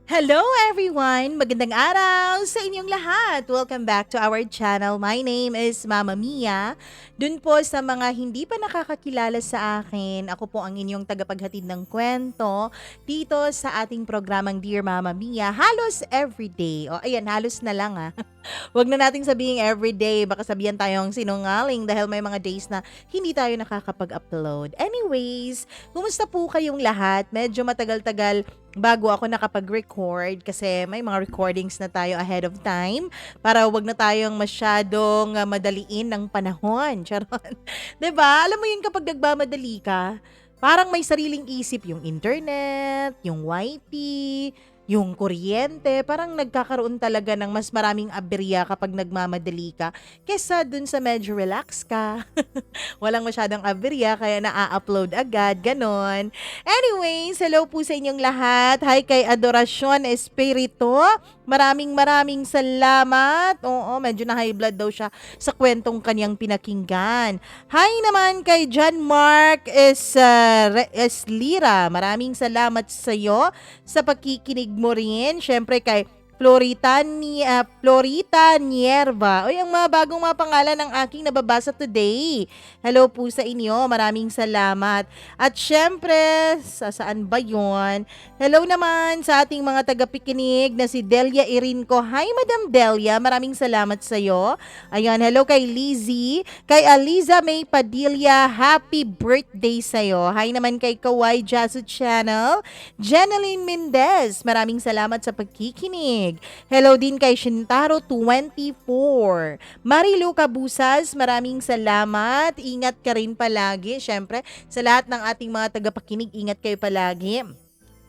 Hello everyone! Magandang araw sa inyong lahat! Welcome back to our channel. My name is Mama Mia. Dun po sa mga hindi pa nakakakilala sa akin, ako po ang inyong tagapaghatid ng kwento dito sa ating programang Dear Mama Mia. Halos everyday. O ayan, halos na lang ah. Wag na nating sabihin everyday, baka sabihan tayong sinungaling dahil may mga days na hindi tayo nakakapag-upload. Anyways, kumusta po kayong lahat? Medyo matagal-tagal bago ako nakapag-record kasi may mga recordings na tayo ahead of time para wag na tayong masyadong madaliin ng panahon. Charot. 'Di ba? Alam mo yun kapag nagmamadali ka, parang may sariling isip yung internet, yung YT, yung kuryente, parang nagkakaroon talaga ng mas maraming aberya kapag nagmamadali ka kesa dun sa medyo relax ka. Walang masyadong aberya kaya na-upload agad, ganon. Anyways, hello po sa inyong lahat. Hi kay Adoracion Espiritu. Maraming salamat. Oo, medyo na high blood daw siya sa kwentong kanyang pinakinggan. Hi naman kay John Mark Eslira. Maraming salamat sa iyo sa pakikinig mo rin. Syempre kay Florita Nierva. Oy, ang mga bagong mga pangalan ng aking nababasa today. Hello po sa inyo. Maraming salamat. At syempre, saan ba yon? Hello naman sa ating mga tagapikinig na si Delia Irinco. Hi, Madam Delia. Maraming salamat sa iyo. Ayan, hello kay Lizzie. Kay Aliza May Padilla. Happy birthday sa iyo. Hi naman kay Kawai Jasu Channel. Jeneline Mendez. Maraming salamat sa pagkikinig. Hello din kay Shintaro24. Marilu Cabusas, maraming salamat. Ingat ka rin palagi. Syempre, sa lahat ng ating mga tagapakinig, ingat kayo palagi.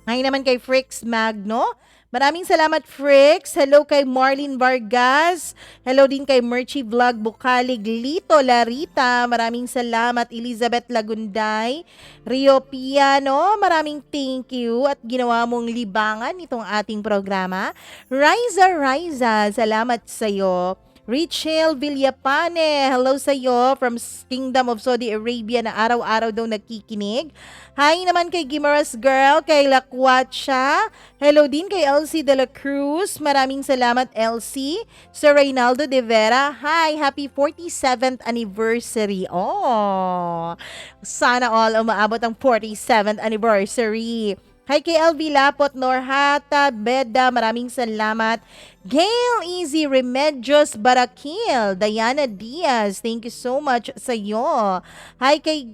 Ngayon naman kay Frix Magno. Maraming salamat, Frix. Hello kay Marlene Vargas. Hello din kay Merchie Vlog Bukalig Lito Larita. Maraming salamat, Elizabeth Lagunday. Rio Piano, maraming thank you at ginawa mong libangan itong ating programa. Riza, salamat sa iyo. Richel Villapane, hello sa iyo from Kingdom of Saudi Arabia na araw-araw daw nagkikinig. Hi naman kay Gimaras Girl, kay Lakwatcha. Hello din kay Elsie De La Cruz. Maraming salamat Elsie. Sir Reynaldo De Vera. Hi, happy 47th anniversary. Oh, sana all umaabot ang 47th anniversary. Hi kay LV Lapot, Norhata, Beda, maraming salamat. Gail Easy Remedios Barakil, Diana Diaz, thank you so much sa iyo. Hi kay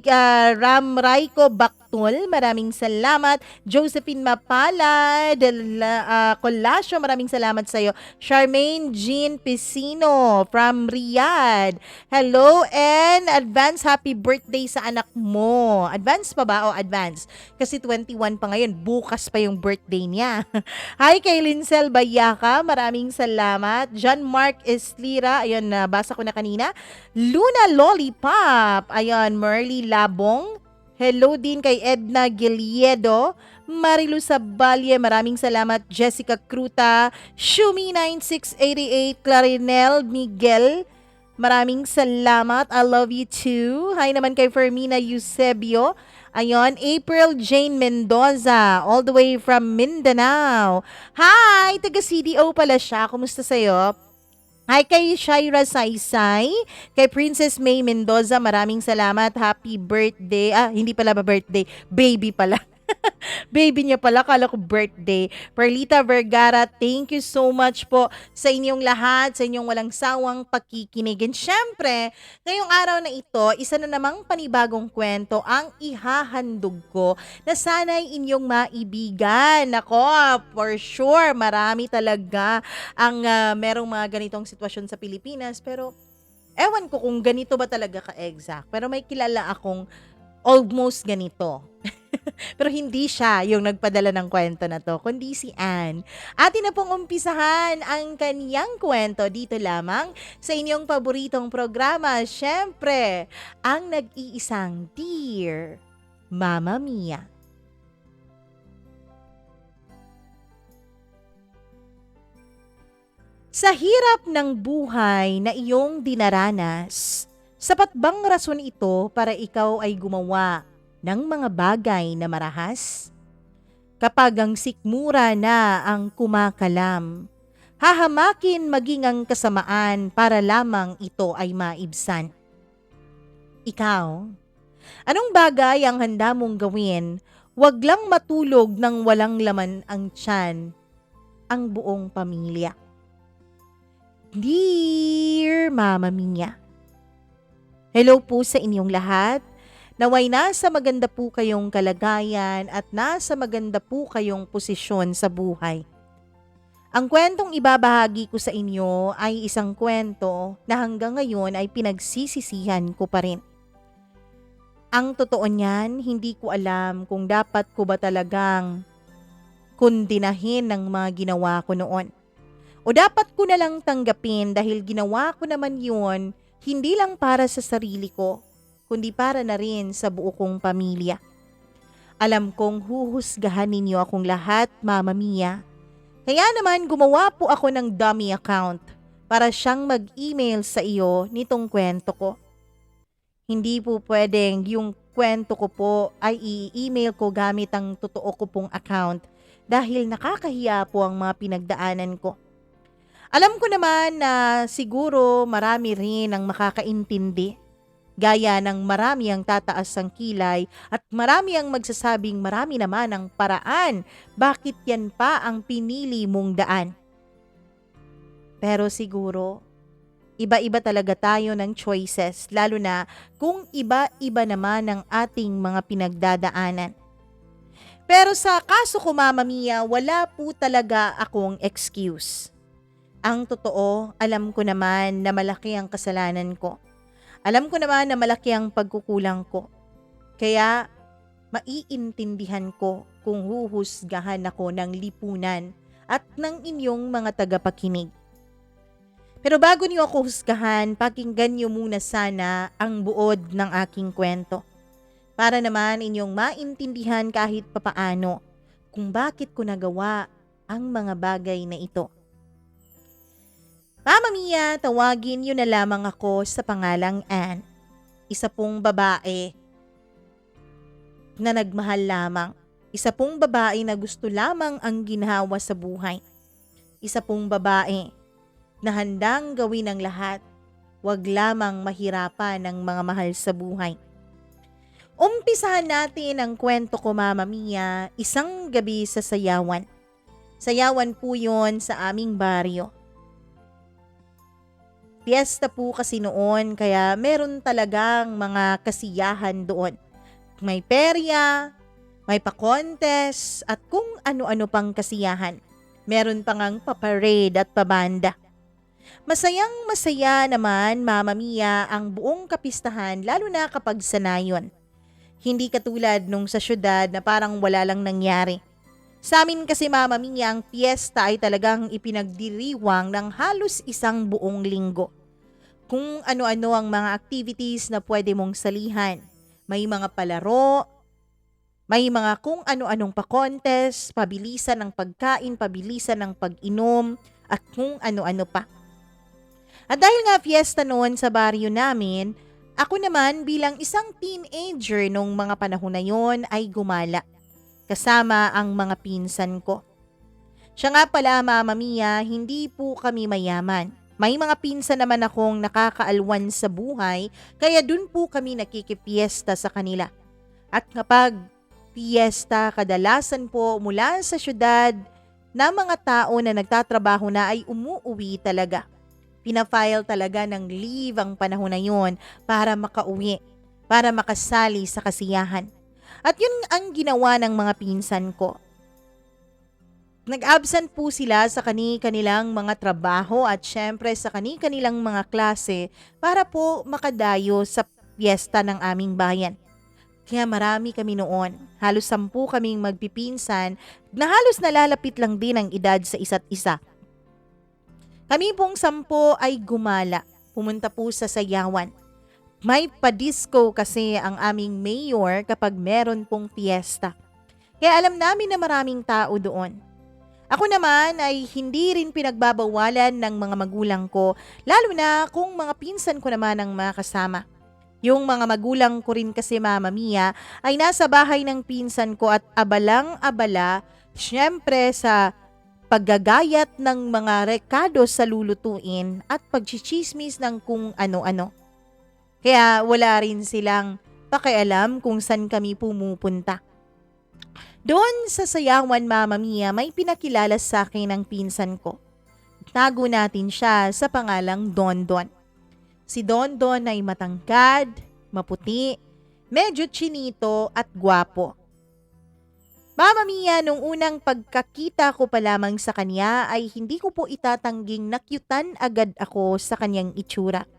Ram Raiko Baktul, maraming salamat. Josephine Mapala, Colasio, maraming salamat sa iyo. Charmaine Jean Piscino from Riyadh. Hello and advance happy birthday sa anak mo. Advance pa ba o advance? Kasi 21 pa ngayon, bukas pa yung birthday niya. Hi kay Lincel Bayaka, maraming salamat. John Mark Eslira, ayun, nabasa ko na kanina. Luna Lollipop, ayun, Merly Labong. Hello din kay Edna Giliedo. Marilu Sabalye, maraming salamat. Jessica Cruta, Shumi9688, Clarinel Miguel, maraming salamat. I love you too. Hi naman kay Fermina Eusebio. Ayon, April Jane Mendoza, all the way from Mindanao. Hi, taga CDO pala siya. Kumusta sa'yo? Hi kay Shaira Saysay, kay Princess May Mendoza, maraming salamat. Happy birthday. Ah, hindi pala ba birthday, baby pala. Baby niya pala, kala ko birthday. Perlita Vergara, thank you so much po sa inyong lahat, sa inyong walang sawang pakikinig. And syempre, ngayong araw na ito, isa na namang panibagong kwento ang ihahandog ko na sana'y inyong maibigan. Nako, for sure, marami talaga ang merong mga ganitong sitwasyon sa Pilipinas. Pero, ewan ko kung ganito ba talaga ka-exact. Pero may kilala akong almost ganito. Pero hindi siya yung nagpadala ng kwento na to, kundi si Anne. Atin na pong umpisahan ang kaniyang kwento dito lamang sa inyong paboritong programa. Syempre, ang nag-iisang Dear Mama Mia. Sa hirap ng buhay na iyong dinaranas, sapat bang rason ito para ikaw ay gumawa ng mga bagay na marahas? Kapag ang sikmura na ang kumakalam, hahamakin maging ang kasamaan para lamang ito ay maibsan. Ikaw, anong bagay ang handa mong gawin? Huwag lang matulog ng walang laman ang tiyan, ang buong pamilya. Dear Mama Mia, hello po sa inyong lahat. Naway nasa maganda po kayong kalagayan at nasa maganda po kayong posisyon sa buhay. Ang kwentong ibabahagi ko sa inyo ay isang kwento na hanggang ngayon ay pinagsisisihan ko pa rin. Ang totoo niyan, hindi ko alam kung dapat ko ba talagang kundinahin ng mga ginawa ko noon. O dapat ko na lang tanggapin dahil ginawa ko naman yun hindi lang para sa sarili ko, kundi para na rin sa buo kong pamilya. Alam kong huhusgahan ninyo akong lahat, Mama Mia. Kaya naman gumawa po ako ng dummy account para siyang mag-email sa iyo nitong kwento ko. Hindi po pwedeng yung kwento ko po ay i-email ko gamit ang totoo ko pong account dahil nakakahiya po ang mga pinagdaanan ko. Alam ko naman na siguro marami rin ang makakaintindi. Gaya ng marami ang tataas ang kilay at marami ang magsasabing marami naman ang paraan bakit yan pa ang pinili mong daan. Pero siguro, iba-iba talaga tayo ng choices lalo na kung iba-iba naman ang ating mga pinagdadaanan. Pero sa kaso ko, Mama Mia, wala po talaga akong excuse. Ang totoo, alam ko naman na malaki ang kasalanan ko. Alam ko naman na malaki ang pagkukulang ko. Kaya, maiintindihan ko kung huhusgahan ako ng lipunan at ng inyong mga tagapakinig. Pero bago niyo ako husgahan, pakinggan niyo muna sana ang buod ng aking kwento. Para naman inyong maintindihan kahit papaano kung bakit ko nagawa ang mga bagay na ito. Mama Mia, tawagin niyo na lamang ako sa pangalang Ann. Isa pong babae na nagmahal lamang. Isa pong babae na gusto lamang ang ginhawa sa buhay. Isa pong babae na handang gawin ang lahat, wag lamang mahirapan ng mga mahal sa buhay. Umpisahan natin ang kwento ko, Mama Mia, isang gabi sa Sayawan. Sayawan po yun sa aming baryo. Piyesta po kasi noon kaya meron talagang mga kasiyahan doon. May perya, may pa-contest at kung ano-ano pang kasiyahan. Meron pa ngang pa-parade at pabanda. Masayang masaya naman, Mama Mia, ang buong kapistahan lalo na kapag sanayon. Hindi katulad nung sa syudad na parang wala lang nangyari. Sa amin kasi, Mama Mia, ang piyesta ay talagang ipinagdiriwang ng halos isang buong linggo. Kung ano-ano ang mga activities na pwede mong salihan. May mga palaro, may mga kung ano-anong pa-contest, pabilisan ng pagkain, pabilisan ng pag-inom, at kung ano-ano pa. At dahil nga fiesta noon sa baryo namin, ako naman bilang isang teenager nung mga panahon na yon ay gumala. Kasama ang mga pinsan ko. Siya nga pala, Mama Mia, hindi po kami mayaman. May mga pinsan naman akong nakakaalwan sa buhay, kaya dun po kami nakikipiesta sa kanila. At kapag piesta, kadalasan po mula sa syudad na mga tao na nagtatrabaho na ay umuuwi talaga. Pina-file talaga ng leave ang panahon na yun para makauwi, para makasali sa kasiyahan. At yun ang ginawa ng mga pinsan ko. Nag-absent po sila sa kanilang mga trabaho at syempre sa kanilang mga klase para po makadayo sa piyesta ng aming bayan. Kaya marami kami noon, halos 10 kaming magpipinsan na halos nalalapit lang din ang edad sa isa't isa. Kami pong 10 ay gumala, pumunta po sa Sayawan. May pa-disco kasi ang aming mayor kapag meron pong fiesta. Kaya alam namin na maraming tao doon. Ako naman ay hindi rin pinagbabawalan ng mga magulang ko, lalo na kung mga pinsan ko naman ang makasama. Yung mga magulang ko rin kasi, Mama Mia, ay nasa bahay ng pinsan ko at abalang-abala Siyempre sa paggagayat ng mga rekado sa lulutuin at pagchichismis ng kung ano-ano. Kaya wala rin silang pakialam kung saan kami pumupunta. Doon sa Sayawan Mama Mia, may pinakilala sa akin ng pinsan ko. Tago natin siya sa pangalang Dondon. Si Dondon ay matangkad, maputi, medyo chinito at gwapo. Mama Mia, nung unang pagkakita ko pa lamang sa kanya ay hindi ko po itatangging nakyutan agad ako sa kanyang itsura.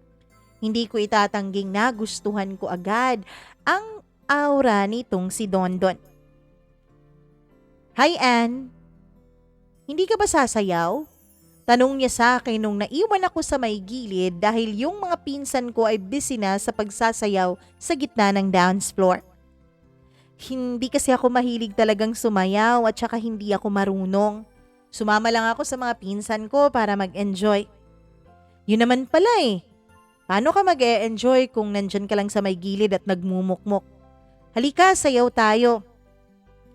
Hindi ko itatangging nagustuhan ko agad ang aura nitong si Dondon. Hi Ann, hindi ka ba sasayaw? Tanong niya sa akin nung naiwan ako sa may gilid dahil yung mga pinsan ko ay busy na sa pagsasayaw sa gitna ng dance floor. Hindi kasi ako mahilig talagang sumayaw at saka hindi ako marunong. Sumama lang ako sa mga pinsan ko para mag-enjoy. Yun naman pala eh. Paano ka mag-e-enjoy kung nandyan ka lang sa may gilid at nagmumukmok? Halika, sayaw tayo.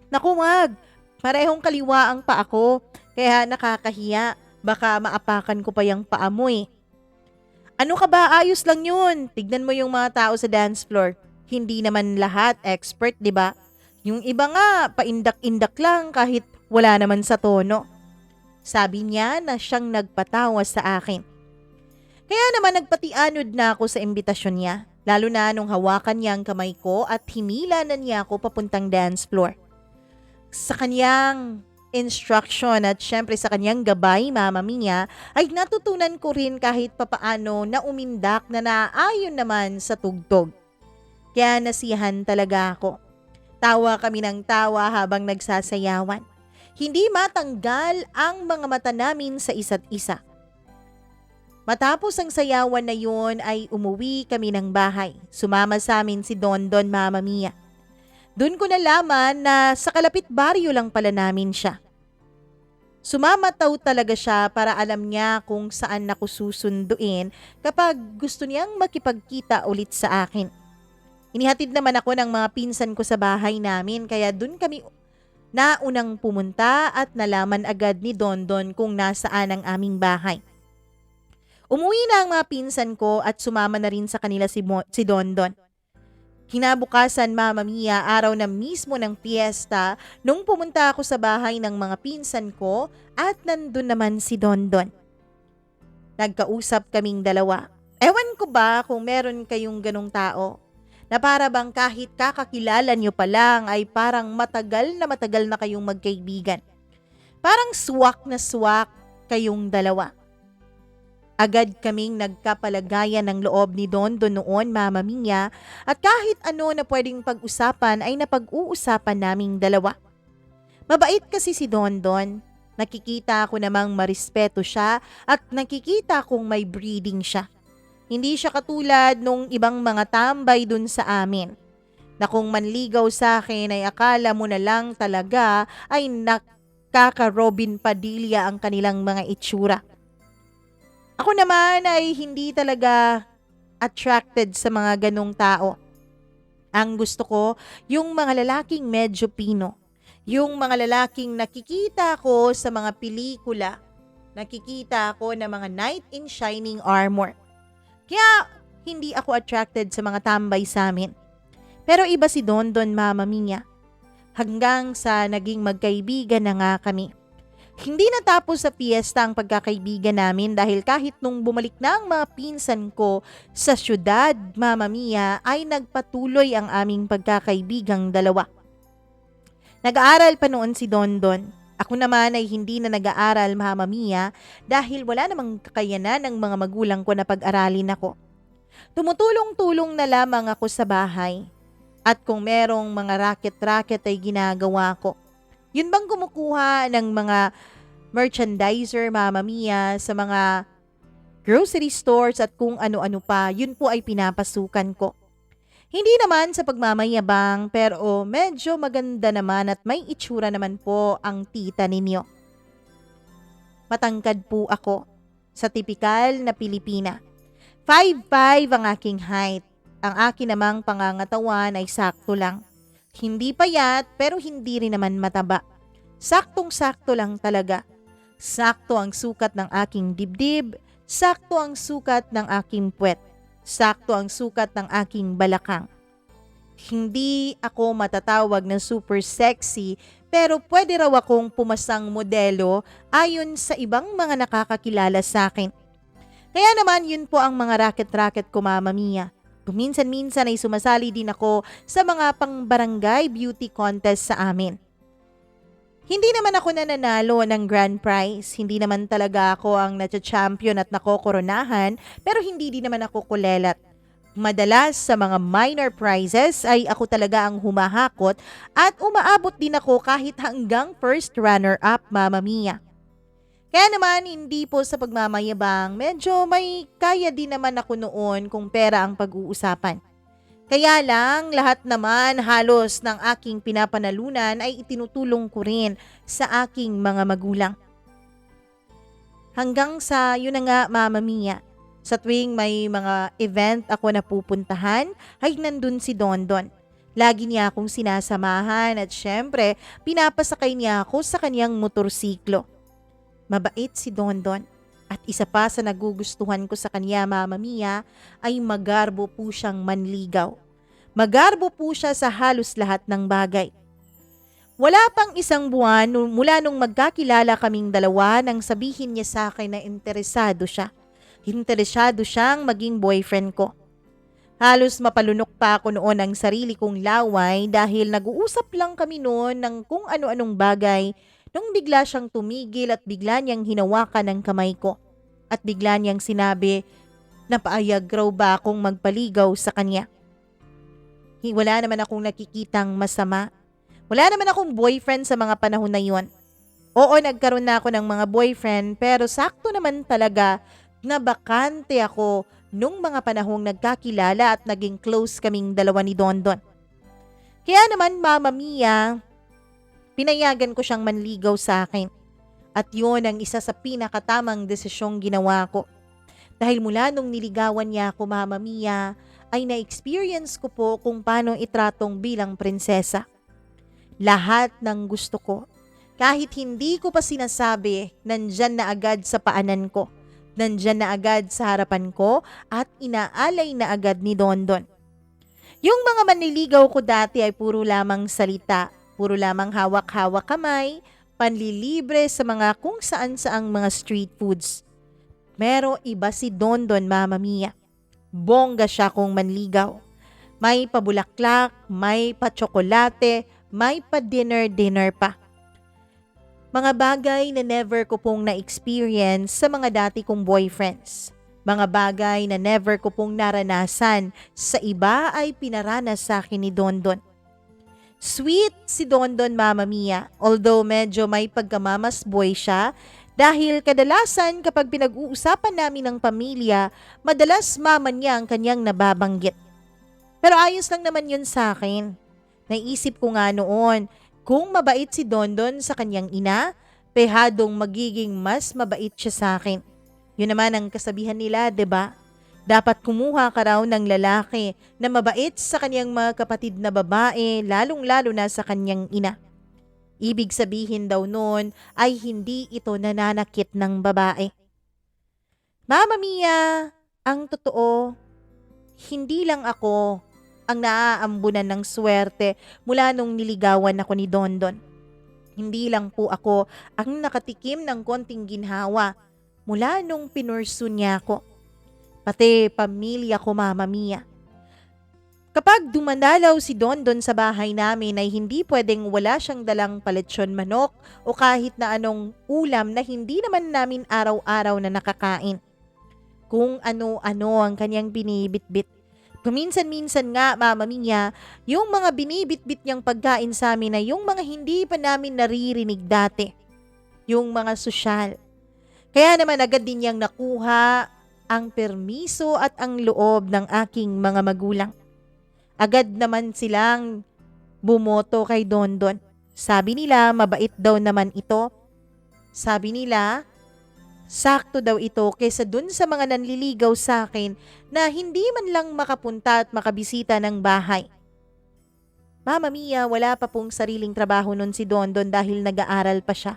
Naku wag, parehong kaliwa ang paa ko, kaya nakakahiya. Baka maapakan ko pa yung paa mo eh. Ano ka ba? Ayos lang yun. Tignan mo yung mga tao sa dance floor. Hindi naman lahat expert, di ba? Yung iba nga, paindak-indak lang kahit wala naman sa tono. Sabi niya na siyang nagpatawa sa akin. Kaya naman nagpatianod na ako sa imbitasyon niya, lalo na nung hawakan niya ang kamay ko at hinila na niya ako papuntang dance floor. Sa kanyang instruction at syempre sa kanyang gabay, Mama Mia, ay natutunan ko rin kahit papaano na umindak na naayon naman sa tugtog. Kaya nasiyahan talaga ako. Tawa kami ng tawa habang nagsasayawan. Hindi matanggal ang mga mata namin sa isa't isa. Matapos ang sayawan na yun ay umuwi kami ng bahay. Sumama sa amin si Dondon, Mama Mia. Doon ko nalaman na sa kalapit baryo lang pala namin siya. Sumamataw talaga siya para alam niya kung saan ako susunduin kapag gusto niyang makipagkita ulit sa akin. Inihatid naman ako ng mga pinsan ko sa bahay namin kaya doon kami naunang pumunta at nalaman agad ni Dondon kung nasaan ang aming bahay. Umuwi na ang mga pinsan ko at sumama na rin sa kanila si Dondon. Kinabukasan, Mama Mia, araw na mismo ng piyesta nung pumunta ako sa bahay ng mga pinsan ko at nandun naman si Dondon. Nagkausap kaming dalawa. Ewan ko ba kung meron kayong ganong tao na para bang kahit kakakilala nyo pa lang ay parang matagal na kayong magkaibigan. Parang swak na swak kayong dalawa. Agad kaming nagkapalagayan ng loob ni Dondon noon, Mama Mia, at kahit ano na pwedeng pag-usapan ay napag-uusapan naming dalawa. Mabait kasi si Dondon. Nakikita ko namang marespeto siya at nakikita kong may breeding siya. Hindi siya katulad nung ibang mga tambay dun sa amin, na kung manligaw sa akin ay akala mo na lang talaga ay nakaka-Robin Padilla ang kanilang mga itsura. Ako naman ay hindi talaga attracted sa mga ganong tao. Ang gusto ko, yung mga lalaking medyo pino. Yung mga lalaking nakikita ko sa mga pelikula. Nakikita ko na mga knight in shining armor. Kaya hindi ako attracted sa mga tambay sa amin. Pero iba si Dondon, Mama Mia. Hanggang sa naging magkaibigan na nga kami. Hindi natapos sa piyesta ang pagkakaibigan namin dahil kahit nung bumalik na ang mga pinsan ko sa syudad, Mama Mia, ay nagpatuloy ang aming pagkakaibigang dalawa. Nag-aaral pa noon si Dondon. Ako naman ay hindi na nag-aaral, Mama Mia, dahil wala namang kakayanan ng mga magulang ko na pag-aralin ako. Tumutulong-tulong na lamang ako sa bahay. At kung merong mga racket-racket ay ginagawa ko. Yun bang kumukuha ng mga merchandiser, Mama Mia, sa mga grocery stores at kung ano-ano pa, yun po ay pinapasukan ko. Hindi naman sa pagmamayabang pero medyo maganda naman at may itsura naman po ang tita ninyo. Matangkad po ako sa tipikal na Pilipina. 5'5" ang aking height. Ang akin namang pangangatawan ay sakto lang. Hindi payat pero hindi rin naman mataba. Saktong-sakto lang talaga. Sakto ang sukat ng aking dibdib, sakto ang sukat ng aking puwet, sakto ang sukat ng aking balakang. Hindi ako matatawag na super sexy pero pwede raw akong pumasang modelo ayon sa ibang mga nakakakilala sa akin. Kaya naman yun po ang mga raket-raket ko, Mama Mia. Kuminsan-minsan ay sumasali din ako sa mga pang-barangay beauty contest sa amin. Hindi naman ako nananalo ng grand prize, hindi naman talaga ako ang natsa-champion at nakokoronahan, pero hindi din naman ako kulelat. Madalas sa mga minor prizes ay ako talaga ang humahakot at umaabot din ako kahit hanggang first runner-up, Mama Mia. Kaya naman hindi po sa pagmamayabang, medyo may kaya din naman ako noon kung pera ang pag-uusapan. Kaya lang, lahat naman halos ng aking pinapanalunan ay itinutulong ko rin sa aking mga magulang. Hanggang sa yun na nga, Mama Mia, sa tuwing may mga event ako na pupuntahan, ay nandun si Dondon. Lagi niya akong sinasamahan at syempre, pinapasakay niya ako sa kanyang motorsiklo. Mabait si Dondon. At isa pa sa nagugustuhan ko sa kanya, Mama Mia, ay magarbo po siyang manligaw. Magarbo po siya sa halos lahat ng bagay. Wala pang isang buwan mula nung magkakilala kaming dalawa nang sabihin niya sa akin na interesado siya. Interesado siyang maging boyfriend ko. Halos mapalunok pa ako noon ang sarili kong laway dahil nag-uusap lang kami noon ng kung ano-anong bagay nung bigla siyang tumigil at bigla niyang hinawakan ng kamay ko. At bigla niyang sinabi na paayag raw ba akong magpaligaw sa kanya. Wala naman akong nakikitang masama. Wala naman akong boyfriend sa mga panahon na yon. Oo, nagkaroon na ako ng mga boyfriend pero sakto naman talaga na bakante ako nung mga panahong nagkakilala at naging close kaming dalawa ni Dondon. Kaya naman, Mama Mia, pinayagan ko siyang manligaw sa akin. At yun ang isa sa pinakatamang desisyong ginawa ko. Dahil mula nung niligawan niya ako, Mama Mia, ay na-experience ko po kung paano itratong bilang prinsesa. Lahat ng gusto ko, kahit hindi ko pa sinasabi, nandyan na agad sa paanan ko. Nandyan na agad sa harapan ko at inaalay na agad ni Dondon. Yung mga manliligaw ko dati ay puro lamang salita, puro lamang hawak-hawak kamay, panlilibre sa mga kung saan-saang mga street foods. Pero iba si Dondon, Mama Mia. Bongga siya kung manligaw. May pabulaklak, may pa-tsokolate, may pa-dinner pa. Mga bagay na never ko pong na-experience sa mga dati kong boyfriends. Mga bagay na never ko pong naranasan sa iba ay pinaranas sa akin ni Dondon. Sweet si Dondon, Mama Mia, although medyo may pagkamamas boy siya dahil kadalasan kapag pinag-uusapan namin ng pamilya, madalas mama niya ang kanyang nababanggit. Pero ayos lang naman yun sa akin. Naisip ko nga noon, kung mabait si Dondon sa kanyang ina, pehadong magiging mas mabait siya sa akin. Yun naman ang kasabihan nila, 'di ba? Dapat kumuha ka raw ng lalaki na mabait sa kanyang mga kapatid na babae, lalong-lalo na sa kanyang ina. Ibig sabihin daw noon ay hindi ito nananakit ng babae. Mama Mia, ang totoo, hindi lang ako ang naaambunan ng swerte mula nung niligawan ako ni Dondon. Hindi lang po ako ang nakatikim ng konting ginhawa mula nung pinursu niya ako. Pati pamilya ko, Mama Mia. Kapag dumadalaw si Dondon sa bahay namin ay hindi pwedeng wala siyang dalang paletsyon manok o kahit na anong ulam na hindi naman namin araw-araw na nakakain. Kung ano-ano ang kanyang binibitbit. Kuminsan-minsan nga, Mama Mia, yung mga binibitbit niyang pagkain sa amin ay yung mga hindi pa namin naririnig dati. Yung mga sosyal. Kaya naman agad din niyang nakuha ang permiso at ang loob ng aking mga magulang. Agad naman silang bumoto kay Dondon. Sabi nila, mabait daw naman ito. Sabi nila, sakto daw ito kaysa dun sa mga nanliligaw sa akin na hindi man lang makapunta at makabisita ng bahay. Mama Mia, wala pa pong sariling trabaho nun si Dondon dahil nag-aaral pa siya.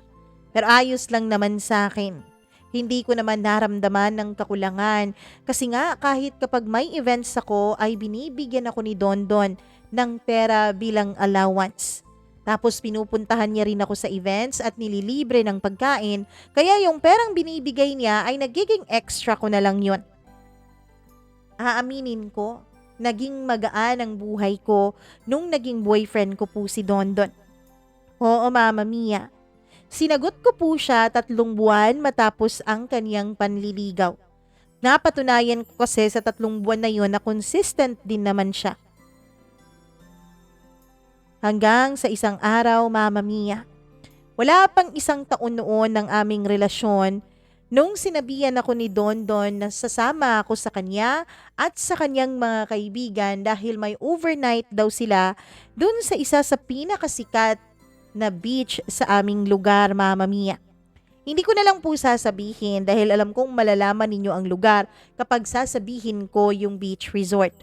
Pero ayos lang naman sa akin. Hindi ko naman naramdaman ng kakulangan kasi nga kahit kapag may events ako ay binibigyan ako ni Dondon ng pera bilang allowance. Tapos pinupuntahan niya rin ako sa events at nililibre ng pagkain kaya yung perang binibigay niya ay nagiging extra ko na lang yun. Aaminin ko, naging magaan ang buhay ko nung naging boyfriend ko po si Dondon. Oo, Mama Mia. Sinagot ko po siya 3 buwan matapos ang kaniyang panliligaw. Napatunayan ko kasi sa 3 buwan na yun na consistent din naman siya. Hanggang sa isang araw, Mama Mia. Wala pang 1 taon noon ng aming relasyon nung sinabihan ako ni Dondon na sasama ako sa kanya at sa kanyang mga kaibigan dahil may overnight daw sila dun sa isa sa pinakasikat na beach sa aming lugar, Mama Mia. Hindi ko na lang po sasabihin dahil alam kong malalaman ninyo ang lugar kapag sasabihin ko yung beach resort.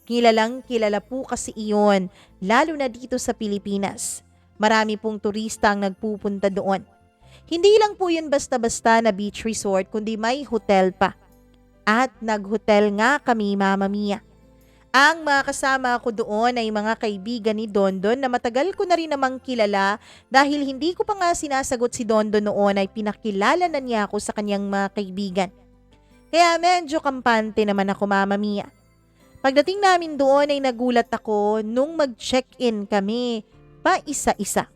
Kilalang kilala po kasi iyon, lalo na dito sa Pilipinas. Marami pong turista ang nagpupunta doon. Hindi lang po yun basta-basta na beach resort kundi may hotel pa. At nag-hotel nga kami, Mama Mia. Ang mga kasama ko doon ay mga kaibigan ni Dondon na matagal ko na rin namang kilala dahil hindi ko pa nga sinasagot si Dondon noon ay pinakilala na niya ako sa kanyang mga kaibigan. Kaya medyo kampante naman ako, Mama Mia. Pagdating namin doon ay nagulat ako nung mag-check-in kami pa isa-isa.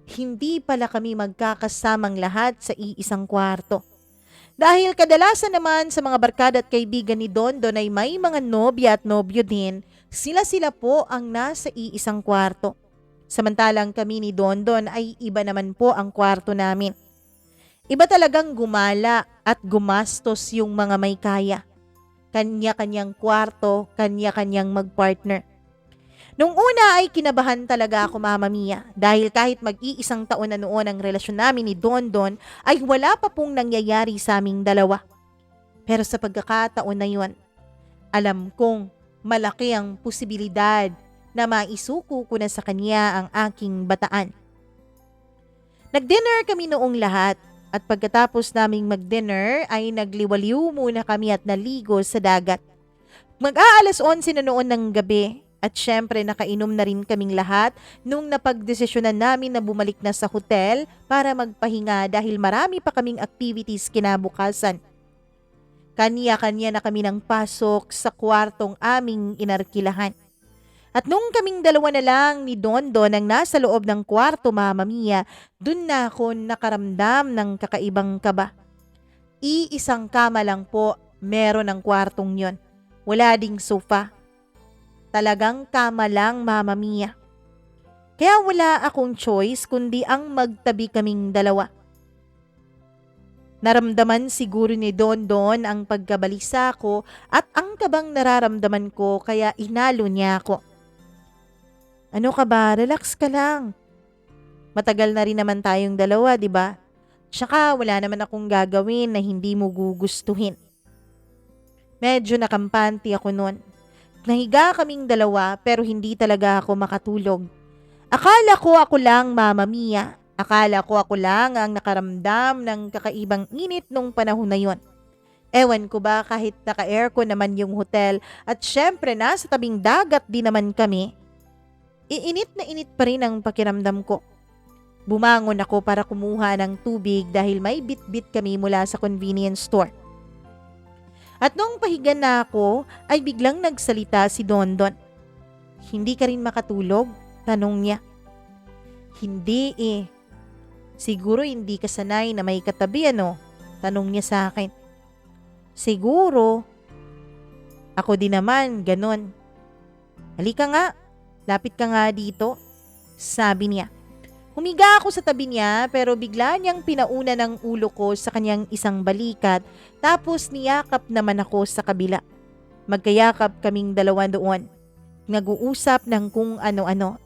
Hindi pala kami magkakasamang lahat sa iisang kwarto. Dahil kadalasan naman sa mga barkada at kaibigan ni Dondon ay may mga nobya at nobyo din, sila-sila po ang nasa iisang kwarto. Samantalang kami ni Dondon ay iba naman po ang kwarto namin. Iba talagang gumala at gumastos yung mga may kaya. Kanya-kanyang kwarto, kanya-kanyang magpartner. Nung una ay kinabahan talaga ako, Mama Mia, dahil kahit mag-iisang taon na noon ang relasyon namin ni Dondon ay wala pa pong nangyayari sa aming dalawa. Pero sa pagkakataon na yun, alam kong malaki ang posibilidad na maisuko ko na sa kanya ang aking bataan. Nag-dinner kami noong lahat at pagkatapos naming mag-dinner ay nagliwaliw muna kami at naligo sa dagat. Mag-aalas 11 na noon ng gabi. At syempre nakainom na rin kaming lahat nung napagdesisyonan namin na bumalik na sa hotel para magpahinga dahil marami pa kaming activities kinabukasan. Kanya-kanya na kami ng pasok sa kwartong aming inarkilahan. At nung kaming dalawa na lang ni Dondon ang nasa loob ng kwarto, Mama Mia, dun na ako nakaramdam ng kakaibang kaba. Iisang kama lang po meron ang kwartong yon. Wala ding sofa. Talagang kama lang, Mama Mia. Kaya wala akong choice kundi ang magtabi kaming dalawa. Naramdaman siguro ni Dondon ang pagkabalisa ko at ang kabang nararamdaman ko kaya inalo niya ako. Ano ka ba? Relax ka lang. Matagal na rin naman tayong dalawa, di ba? Tsaka wala naman akong gagawin na hindi mo gugustuhin. Medyo nakampante ako noon. Nahiga kaming dalawa pero hindi talaga ako makatulog. Akala ko ako lang, Mama Mia. Akala ko ako lang ang nakaramdam ng kakaibang init nung panahon na yon. Ewan ko ba kahit naka-aircon naman yung hotel at syempre nasa tabing dagat din naman kami. Iinit na init pa rin ang pakiramdam ko. Bumangon ako para kumuha ng tubig dahil may bit-bit kami mula sa convenience store. At nung pahiga na ako, ay biglang nagsalita si Dondon. Hindi ka rin makatulog? Tanong niya. Hindi eh. Siguro hindi ka sanay na may katabi ano? Tanong niya sa akin. Siguro. Ako din naman, ganon. Halika nga, lapit ka nga dito. Sabi niya. Humiga ako sa tabi niya pero bigla niyang pinauna ng ulo ko sa kanyang isang balikat tapos niyakap naman ako sa kabila. Magkayakap kaming dalawa doon. Nag-uusap ng kung ano-ano.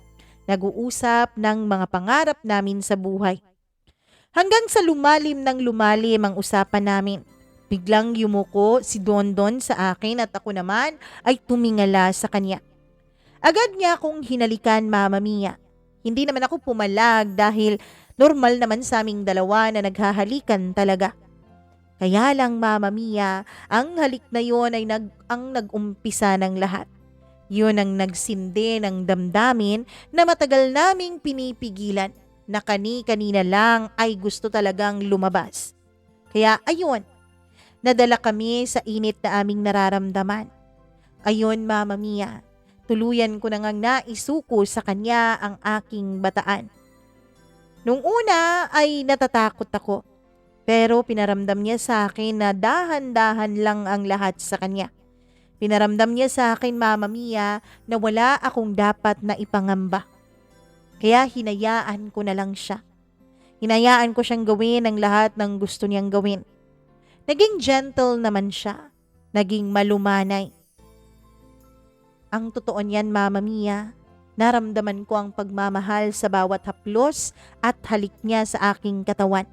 Nag-uusap ng mga pangarap namin sa buhay. Hanggang sa lumalim ng lumalim ang usapan namin. Biglang yumuko si Dondon sa akin at ako naman ay tumingala sa kanya. Agad niya akong hinalikan, Mama Mia. Hindi naman ako pumalag dahil normal naman sa aming dalawa na naghahalikan talaga. Kaya lang, Mama Mia, ang halik na yon ay ang nag-umpisa ng lahat. Yun ang nagsindi ng damdamin na matagal naming pinipigilan na kani-kanina lang ay gusto talagang lumabas. Kaya ayun, nadala kami sa init na aming nararamdaman. Ayun, Mama Mia, tuluyan ko na ngang naisuko sa kanya ang aking bataan. Nung una ay natatakot ako, pero pinaramdam niya sa akin na dahan-dahan lang ang lahat sa kanya. Pinaramdam niya sa akin, Mama Mia, na wala akong dapat na ipangamba. Kaya hinayaan ko na lang siya. Hinayaan ko siyang gawin ang lahat ng gusto niyang gawin. Naging gentle naman siya. Naging malumanay. Ang totoo niyan, Mama Mia, naramdaman ko ang pagmamahal sa bawat haplos at halik niya sa aking katawan.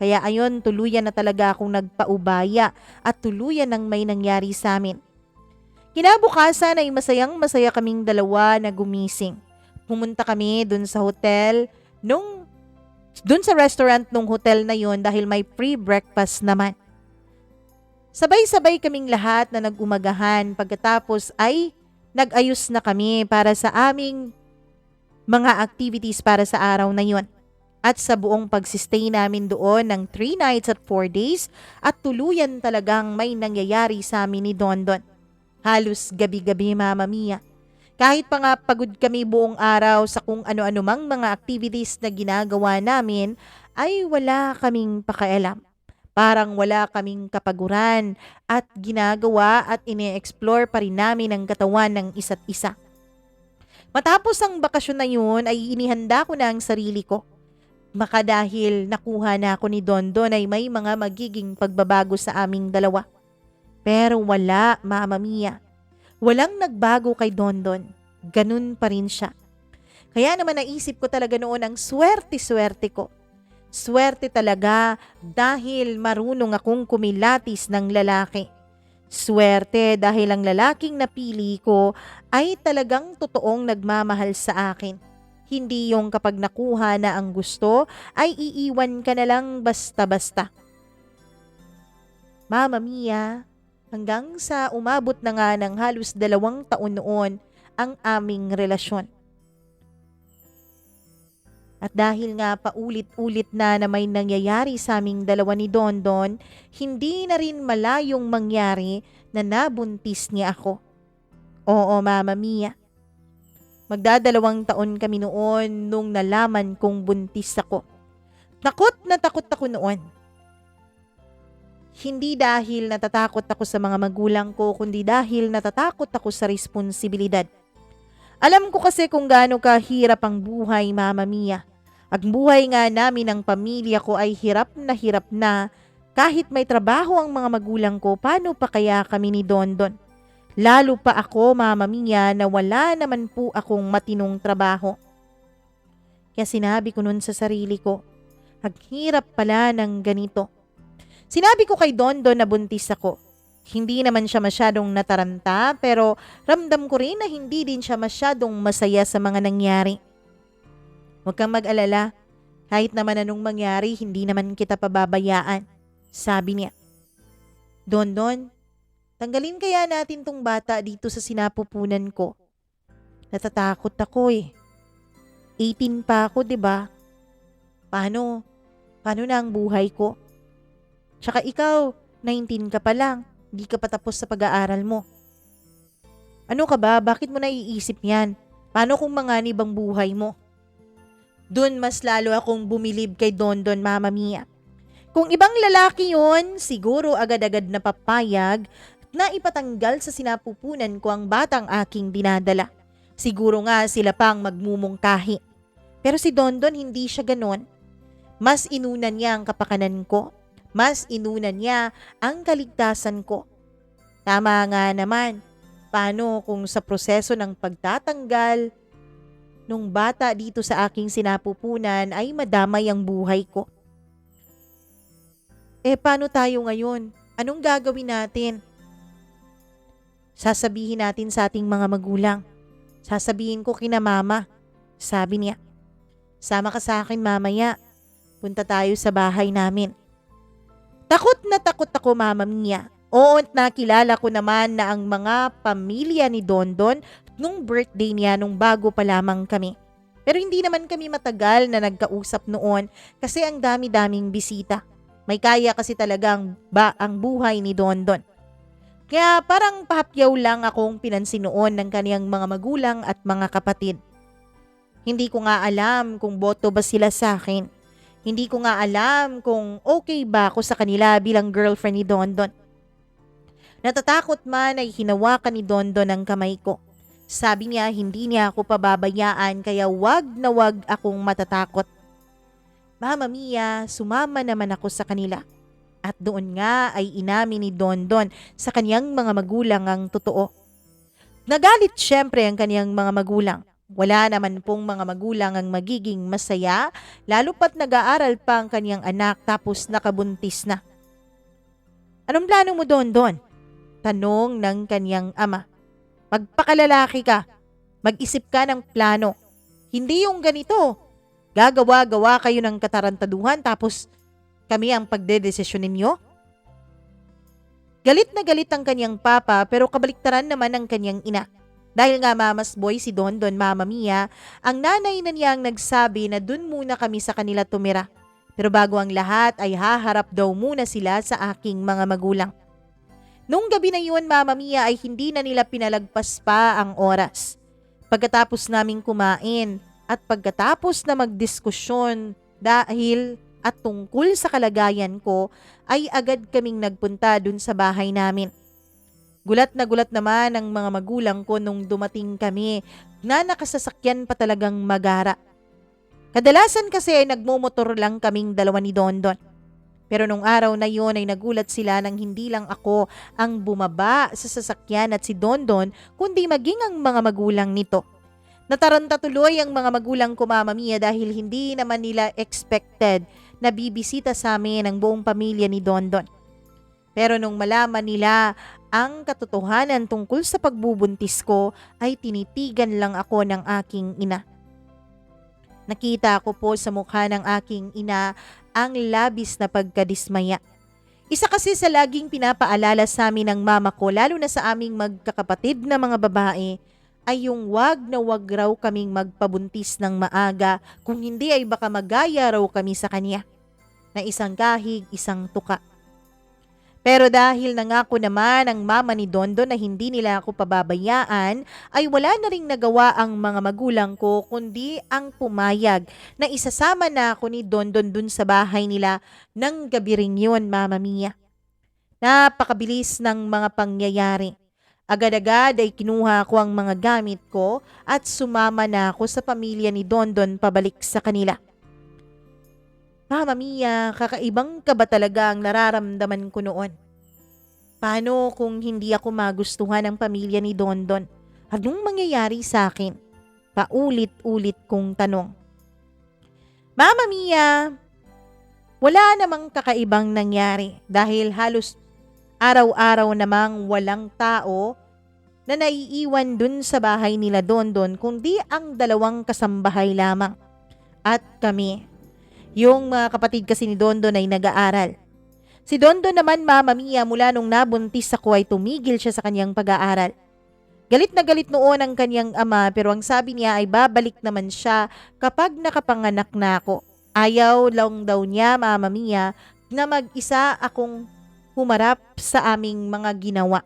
Kaya ayon, tuluyan na talaga akong nagpaubaya at tuluyan nang may nangyari sa amin. Kinabukasan ay masayang-masaya kaming dalawa na gumising. Pumunta kami dun sa hotel, dun sa restaurant nung hotel na yon dahil may free breakfast naman. Sabay-sabay kaming lahat na nag-umagahan pagkatapos ay nag-ayos na kami para sa aming mga activities para sa araw na yon. At sa buong pagsistay namin doon ng 3 nights at 4 days at tuluyan talagang may nangyayari sa amin ni Dondon. Halos gabi-gabi, Mama Mia. Kahit pa nga pagod kami buong araw sa kung ano-ano mang mga activities na ginagawa namin, ay wala kaming pakialam. Parang wala kaming kapaguran at ginagawa at ine-explore pa rin namin ang katawan ng isa't isa. Matapos ang bakasyon na yun ay inihanda ko na ang sarili ko. Baka dahil nakuha na ako ni Dondon ay may mga magiging pagbabago sa aming dalawa. Pero wala, Mama Mia. Walang nagbago kay Dondon. Ganun pa rin siya. Kaya naman naisip ko talaga noon ang swerte-swerte ko. Swerte talaga dahil marunong akong kumilatis ng lalaki. Swerte dahil ang lalaking napili ko ay talagang totoong nagmamahal sa akin. Hindi yung kapag nakuha na ang gusto ay iiwan ka na lang basta-basta. Mama Mia, hanggang sa umabot na nga ng halos 2 taon noon ang aming relasyon. At dahil nga paulit-ulit na may nangyayari sa aming dalawa ni Dondon, hindi na rin malayong mangyari na nabuntis niya ako. Oo, Mama Mia. Magdadalawang taon kami noon nung nalaman kong buntis ako. Takot na takot ako noon. Hindi dahil natatakot ako sa mga magulang ko, kundi dahil natatakot ako sa responsibilidad. Alam ko kasi kung gaano kahirap ang buhay, Mama Mia. Ang buhay nga namin ng pamilya ko ay hirap na kahit may trabaho ang mga magulang ko, paano pa kaya kami ni Dondon? Lalo pa ako, Mama Mia, na wala naman po akong matinong trabaho. Kaya sinabi ko nun sa sarili ko, ang hirap pala ng ganito. Sinabi ko kay Dondon na buntis ako. Hindi naman siya masyadong nataranta pero ramdam ko rin na hindi din siya masyadong masaya sa mga nangyari. Huwag kang mag-alala. Kahit naman anong mangyari, hindi naman kita pababayaan. Sabi niya. Dondon, tanggalin kaya natin tong bata dito sa sinapupunan ko. Natatakot ako eh. 18 pa ako, 'di ba? Paano na ang buhay ko? Tsaka ikaw, 19 ka pa lang. Di ka pa tapos sa pag-aaral mo. Ano ka ba? Bakit mo naiisip yan? Paano kung manganib ang buhay mo? Doon mas lalo akong bumilib kay Dondon, Mama Mia. Kung ibang lalaki yon, siguro agad-agad na papayag na ipatanggal sa sinapupunan ko ang batang aking dinadala. Siguro nga sila pang magmumungkahi. Pero si Dondon hindi siya ganon. Mas inunan niya ang kapakanan ko. Mas inunan niya ang kaligtasan ko. Tama nga naman. Paano kung sa proseso ng pagtatanggal nung bata dito sa aking sinapupunan ay madamay ang buhay ko? Paano tayo ngayon? Anong gagawin natin? Sasabihin natin sa ating mga magulang. Sasabihin ko kina mama. Sabi niya, sama ka sa akin mamaya. Punta tayo sa bahay namin. Takot na takot ako, Mama Mia. Oo, at nakilala ko naman na ang mga pamilya ni Dondon nung birthday niya nung bago pa lamang kami. Pero hindi naman kami matagal na nagkausap noon kasi ang dami-daming bisita. May kaya kasi talagang ang buhay ni Dondon. Kaya parang pahapyaw lang akong pinansin noon ng kaniyang mga magulang at mga kapatid. Hindi ko nga alam kung boto ba sila sa akin. Hindi ko nga alam kung okay ba ako sa kanila bilang girlfriend ni Dondon. Natatakot man ay hinawakan ni Dondon ang kamay ko. Sabi niya hindi niya ako pababayaan kaya wag na wag akong matatakot. Mama Mia, sumama naman ako sa kanila. At doon nga ay inamin ni Dondon sa kaniyang mga magulang ang totoo. Nagalit syempre ang kaniyang mga magulang. Wala naman pong mga magulang ang magiging masaya, lalo pat nag-aaral pa ang kaniyang anak tapos nakabuntis na. Anong plano mo, Dondon? Tanong ng kaniyang ama. Magpakalalaki ka. Mag-isip ka ng plano. Hindi yung ganito. Gagawa-gawa kayo ng katarantaduhan tapos kami ang pagdedesisyon ninyo? Galit na galit ang kanyang papa pero kabaliktaran naman ang kanyang ina. Dahil nga mamas boy si Dondon, Mama Mia, ang nanay na niyang nagsabi na dun muna kami sa kanila tumira. Pero bago ang lahat ay haharap daw muna sila sa aking mga magulang. Nung gabi na yun, Mama Mia, ay hindi na nila pinalagpas pa ang oras. Pagkatapos naming kumain at pagkatapos na magdiskusyon dahil at tungkol sa kalagayan ko, ay agad kaming nagpunta dun sa bahay namin. Gulat na gulat naman ang mga magulang ko nung dumating kami na nakasasakyan pa talagang magara. Kadalasan kasi ay nagmumotor lang kaming dalawa ni Dondon. Pero nung araw na yon ay nagulat sila nang hindi lang ako ang bumaba sa sasakyan at si Dondon kundi maging ang mga magulang nito. Nataranta tuloy ang mga magulang ko, Mama Mia, dahil hindi naman nila expected na bibisita sa amin ang buong pamilya ni Dondon. Pero nung malaman nila ang katotohanan tungkol sa pagbubuntis ko ay tinitigan lang ako ng aking ina. Nakita ko po sa mukha ng aking ina ang labis na pagkadismaya. Isa kasi sa laging pinapaalala sa amin ng mama ko, lalo na sa aming magkakapatid na mga babae, ay yung wag na wag raw kaming magpabuntis ng maaga kung hindi ay baka magaya raw kami sa kanya. Na isang kahig, isang tuka. Pero dahil nangako naman ang mama ni Dondon na hindi nila ako pababayaan, ay wala na ring nagawa ang mga magulang ko kundi ang pumayag na isasama na ako ni Dondon dun sa bahay nila ng gabi ring yun, Mama Mia. Napakabilis ng mga pangyayari. Agad-agad ay kinuha ko ang mga gamit ko at sumama na ako sa pamilya ni Dondon pabalik sa kanila. Mama Mia, kakaibang ka ba talaga ang nararamdaman ko noon? Paano kung hindi ako magustuhan ng pamilya ni Dondon? Anong mangyayari sa akin? Paulit-ulit kong tanong. Mama Mia, wala namang kakaibang nangyari dahil halos araw-araw namang walang tao na naiiwan dun sa bahay nila Dondon kundi ang dalawang kasambahay lamang at kami. Yung mga kapatid kasi ni Dondon ay nag-aaral. Si Dondon naman, Mama Mia, mula nung nabuntis ako ay tumigil siya sa kanyang pag-aaral. Galit na galit noon ang kanyang ama pero ang sabi niya ay babalik naman siya kapag nakapanganak na ako. Ayaw lang daw niya, Mama Mia, na mag-isa akong humarap sa aming mga ginawa.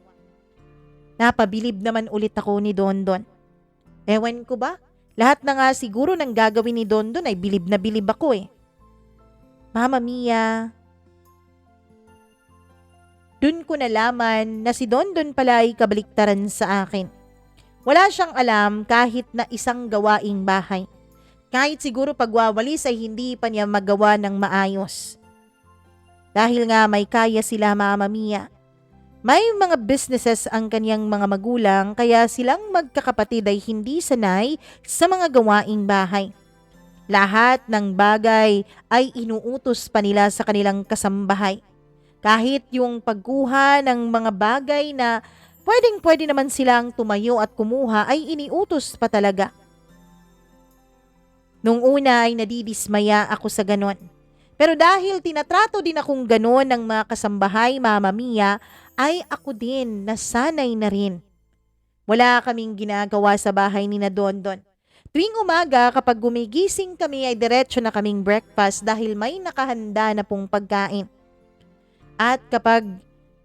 Napabilib naman ulit ako ni Dondon. Ewan ko ba? Lahat na nga siguro ng gagawin ni Dondon ay bilib na bilib ako eh. Mama Mia, dun ko nalaman na si Dondon pala ay kabaliktaran sa akin. Wala siyang alam kahit na isang gawaing bahay. Kahit siguro pagwawalis ay hindi pa niya magawa ng maayos. Dahil nga may kaya sila, Mama Mia. May mga businesses ang kanyang mga magulang kaya silang magkakapatid ay hindi sanay sa mga gawaing bahay. Lahat ng bagay ay inuutos pa nila sa kanilang kasambahay. Kahit yung pagkuha ng mga bagay na pwedeng-pwede naman silang tumayo at kumuha ay iniutos pa talaga. Nung una ay nadidismaya ako sa ganon. Pero dahil tinatrato din akong ganon ng mga kasambahay, Mama Mia, ay ako din nasanay na rin. Wala kaming ginagawa sa bahay ni na Dondon. Tuwing umaga kapag gumigising kami ay diretso na kaming breakfast dahil may nakahanda na pong pagkain. At kapag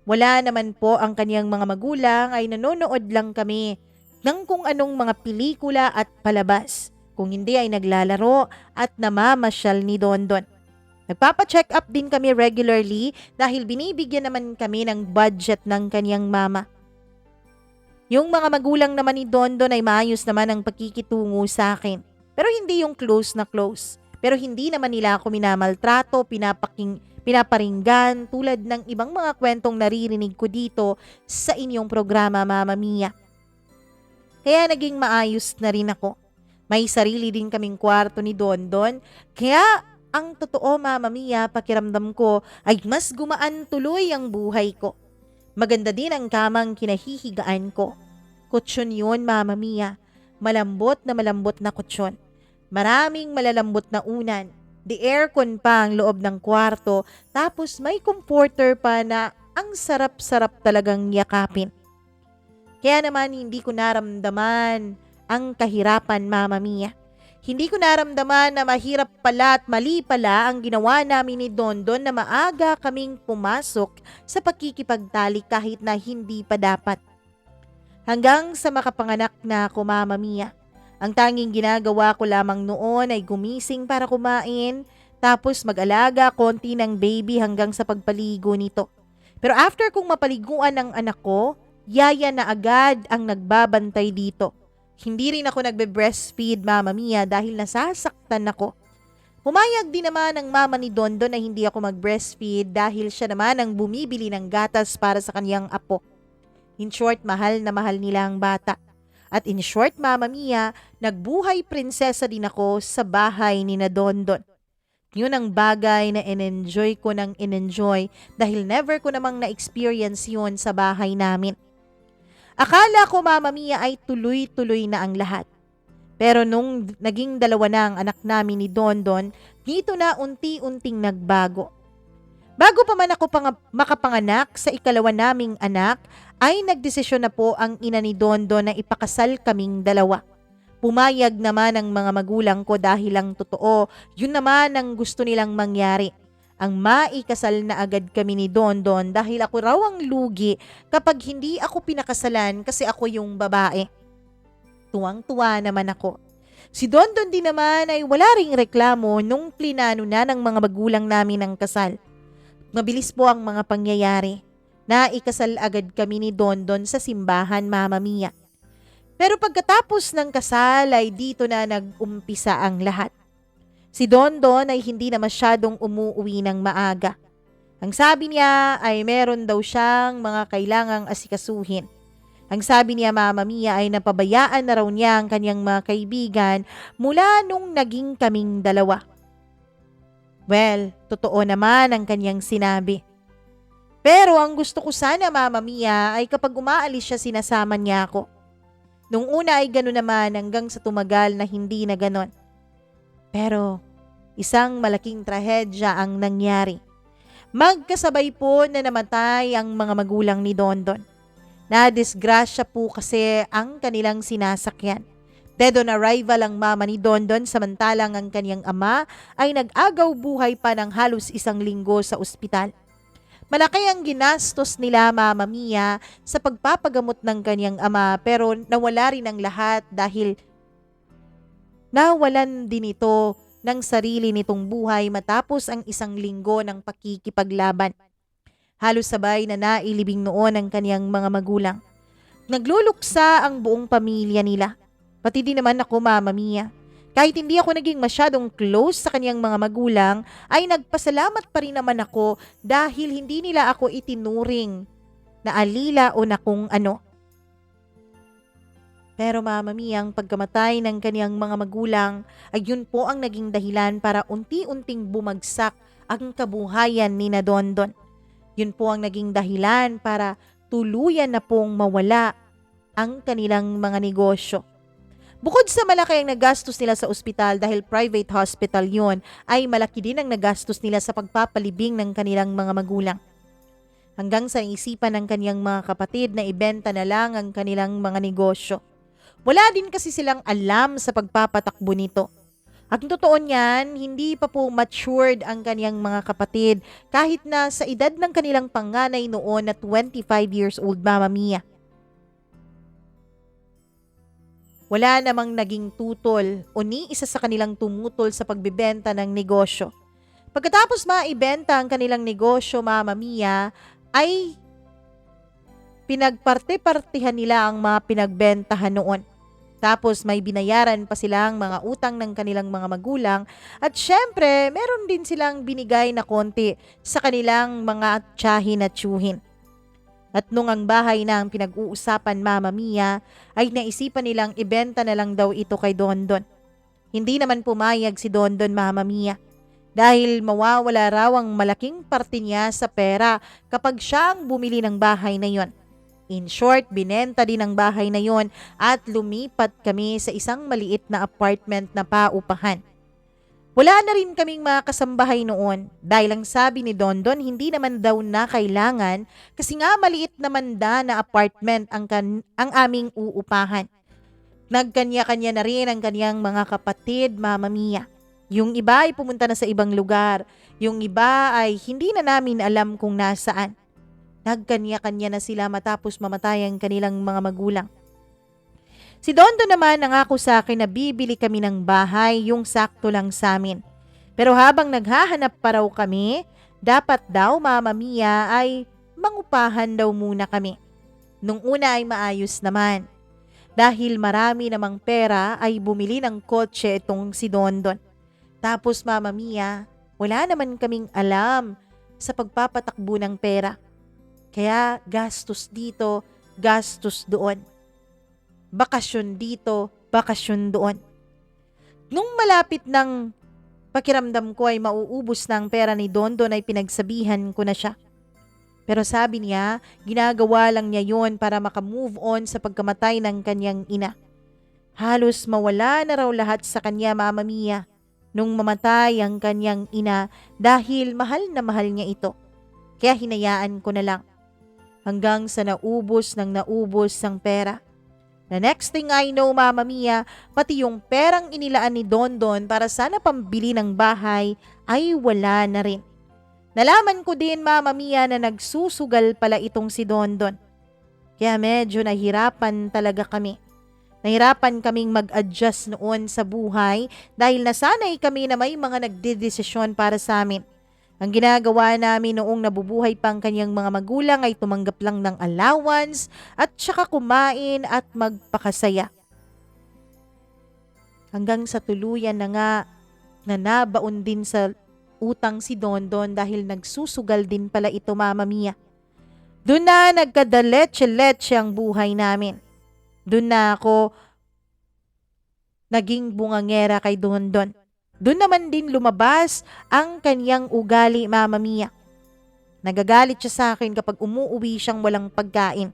wala naman po ang kaniyang mga magulang ay nanonood lang kami ng kung anong mga pelikula at palabas. Kung hindi ay naglalaro at namamasyal ni Dondon. Nagpapa-check up din kami regularly dahil binibigyan naman kami ng budget ng kaniyang mama. Yung mga magulang naman ni Dondon ay maayos naman ang pagkikitungo sa akin. Pero hindi yung close na close. Pero hindi naman nila ako minamaltrato, pinaparinggan tulad ng ibang mga kwentong naririnig ko dito sa inyong programa, Mama Mia. Kaya naging maayos na rin ako. May sarili din kaming kwarto ni Dondon. Kaya ang totoo, Mama Mia, pakiramdam ko ay mas gumaan tuloy ang buhay ko. Maganda din ang kamang kinahihigaan ko. Kutsyon yun, Mama Mia. Malambot na kutsyon. Maraming malalambot na unan. The aircon pa ang loob ng kwarto. Tapos may comforter pa na ang sarap-sarap talagang yakapin. Kaya naman hindi ko naramdaman ang kahirapan, Mama Mia. Hindi ko naramdaman na mahirap pala at mali pala ang ginawa namin ni Dondon na maaga kaming pumasok sa pakikipagtalik kahit na hindi pa dapat. Hanggang sa makapanganak na ako, Mama Mia. Ang tanging ginagawa ko lamang noon ay gumising para kumain, tapos mag-alaga konti ng baby hanggang sa pagpaligo nito. Pero after kong mapaliguan ng anak ko, yaya na agad ang nagbabantay dito. Hindi rin ako nagbe-breastfeed, Mama Mia, dahil nasasaktan ako. Pumayag din naman ang mama ni Dondon na hindi ako mag-breastfeed dahil siya naman ang bumibili ng gatas para sa kanyang apo. In short, mahal na mahal nila ang bata. At in short, Mama Mia, nagbuhay prinsesa din ako sa bahay ni na Dondon. Yun ang bagay na in-enjoy ko ng in-enjoy dahil never ko namang na-experience yun sa bahay namin. Akala ko, Mama Mia, ay tuloy-tuloy na ang lahat. Pero nung naging dalawa na ang anak namin ni Dondon, dito na unti-unting nagbago. Bago pa man ako makapanganak sa ikalawa naming anak, ay nagdesisyon na po ang ina ni Dondon na ipakasal kaming dalawa. Pumayag naman ang mga magulang ko dahil ang totoo, yun naman ang gusto nilang mangyari. Ang maikasal na agad kami ni Dondon dahil ako raw ang lugi kapag hindi ako pinakasalan kasi ako yung babae. Tuwang-tuwa naman ako. Si Dondon din naman ay wala ring reklamo nung plinano na ng mga magulang namin ang kasal. Mabilis po ang mga pangyayari. Naikasal agad kami ni Dondon sa simbahan, Mama Mia. Pero pagkatapos ng kasal ay dito na nag-umpisa ang lahat. Si Dondon ay hindi na masyadong umuwi ng maaga. Ang sabi niya ay meron daw siyang mga kailangang asikasuhin. Ang sabi niya, Mama Mia, ay napabayaan na raw niya ang kanyang mga kaibigan mula nung naging kaming dalawa. Well, totoo naman ang kanyang sinabi. Pero ang gusto ko sana, Mama Mia, ay kapag umaalis siya sinasama niya ako. Nung una ay gano'n naman hanggang sa tumagal na hindi na gano'n. Pero isang malaking trahedya ang nangyari. Magkasabay po na namatay ang mga magulang ni Dondon. Nadisgrasya po kasi ang kanilang sinasakyan. Dead on arrival ang mama ni Dondon samantalang ang kanyang ama ay nag-agaw buhay pa ng halos 1 linggo sa ospital. Malaki ang ginastos nila, Mama Mia, sa pagpapagamot ng kanyang ama pero nawala rin ang lahat dahil nawalan din ito ng sarili nitong buhay matapos ang 1 linggo ng pakikipaglaban. Halos sabay na nailibing noon ang kaniyang mga magulang. Nagluluksa ang buong pamilya nila. Pati din naman ako, Mama Mia. Kahit hindi ako naging masyadong close sa kaniyang mga magulang, ay nagpasalamat pa rin naman ako dahil hindi nila ako itinuring na alila o na kung ano. Pero Mama Mia, ang pagkamatay ng kaniyang mga magulang ay yun po ang naging dahilan para unti-unting bumagsak ang kabuhayan ni na Dondon. Yun po ang naging dahilan para tuluyan na pong mawala ang kanilang mga negosyo. Bukod sa malaki ang nagastos nila sa ospital dahil private hospital yun, ay malaki din ang nagastos nila sa pagpapalibing ng kanilang mga magulang. Hanggang sa isipan ng kaniyang mga kapatid na ibenta na lang ang kanilang mga negosyo. Wala din kasi silang alam sa pagpapatakbo nito. At totoo niyan, hindi pa po matured ang kaniyang mga kapatid kahit na sa edad ng kanilang panganay noon na 25 years old, Mama Mia. Wala namang naging tutol o ni isa sa kanilang tumutol sa pagbibenta ng negosyo. Pagkatapos maibenta ang kanilang negosyo, Mama Mia, ay pinagparte-partihan nila ang mga pinagbentahan noon. Tapos may binayaran pa silang mga utang ng kanilang mga magulang at syempre meron din silang binigay na konti sa kanilang mga tiyahin at tiyuhin. At nung ang bahay na ang pinag-uusapan, Mama Mia, ay naisipan nilang ibenta na lang daw ito kay Dondon. Hindi naman pumayag si Dondon, Mama Mia, dahil mawawala raw ang malaking parte niya sa pera kapag siya ang bumili ng bahay na yon. In short, binenta din ang bahay na yon at lumipat kami sa isang maliit na apartment na paupahan. Wala na rin kaming mga kasambahay noon dahil ang sabi ni Dondon hindi naman daw na kailangan kasi nga maliit naman na apartment ang aming uupahan. Nagkanya-kanya na rin ang kanyang mga kapatid, Mama Mia. Yung iba ay pumunta na sa ibang lugar, yung iba ay hindi na namin alam kung nasaan. Nagkanya-kanya na sila matapos mamatay ang kanilang mga magulang. Si Dondon naman nangako sa akin na bibili kami ng bahay, yung sakto lang sa amin. Pero habang naghahanap pa raw kami, dapat daw, Mama Mia, ay mangupahan daw muna kami. Nung una ay maayos naman. Dahil marami namang pera ay bumili ng kotse itong si Dondon. Tapos, Mama Mia, wala naman kaming alam sa pagpapatakbo ng pera. Kaya gastos dito, gastos doon. Bakasyon dito, bakasyon doon. Nung malapit ng pakiramdam ko ay mauubos ng pera ni Dondon ay pinagsabihan ko na siya. Pero sabi niya, ginagawa lang niya yon para makamove on sa pagkamatay ng kanyang ina. Halos mawala na raw lahat sa kanya, Mama Mia, nung mamatay ang kanyang ina dahil mahal na mahal niya ito. Kaya hinayaan ko na lang. Hanggang sa naubos ang pera. The next thing I know, Mama Mia, pati yung perang inilaan ni Dondon para sana pambili ng bahay ay wala na rin. Nalaman ko din, Mama Mia, na nagsusugal pala itong si Dondon. Kaya medyo nahirapan talaga kami. Nahirapan kaming mag-adjust noon sa buhay dahil nasanay kami na may mga nagdedesisyon para sa amin. Ang ginagawa namin noong nabubuhay pang kanyang mga magulang ay tumanggap lang ng allowance at saka kumain at magpakasaya. Hanggang sa tuluyan na nga na nabaon din sa utang si Dondon dahil nagsusugal din pala ito, Mama Mia. Doon na nagkadaletse-letse ang buhay namin. Doon na ako naging bungangera kay Dondon. Doon naman din lumabas ang kanyang ugali, Mama Mia. Nagagalit siya sa akin kapag umuuwi siyang walang pagkain.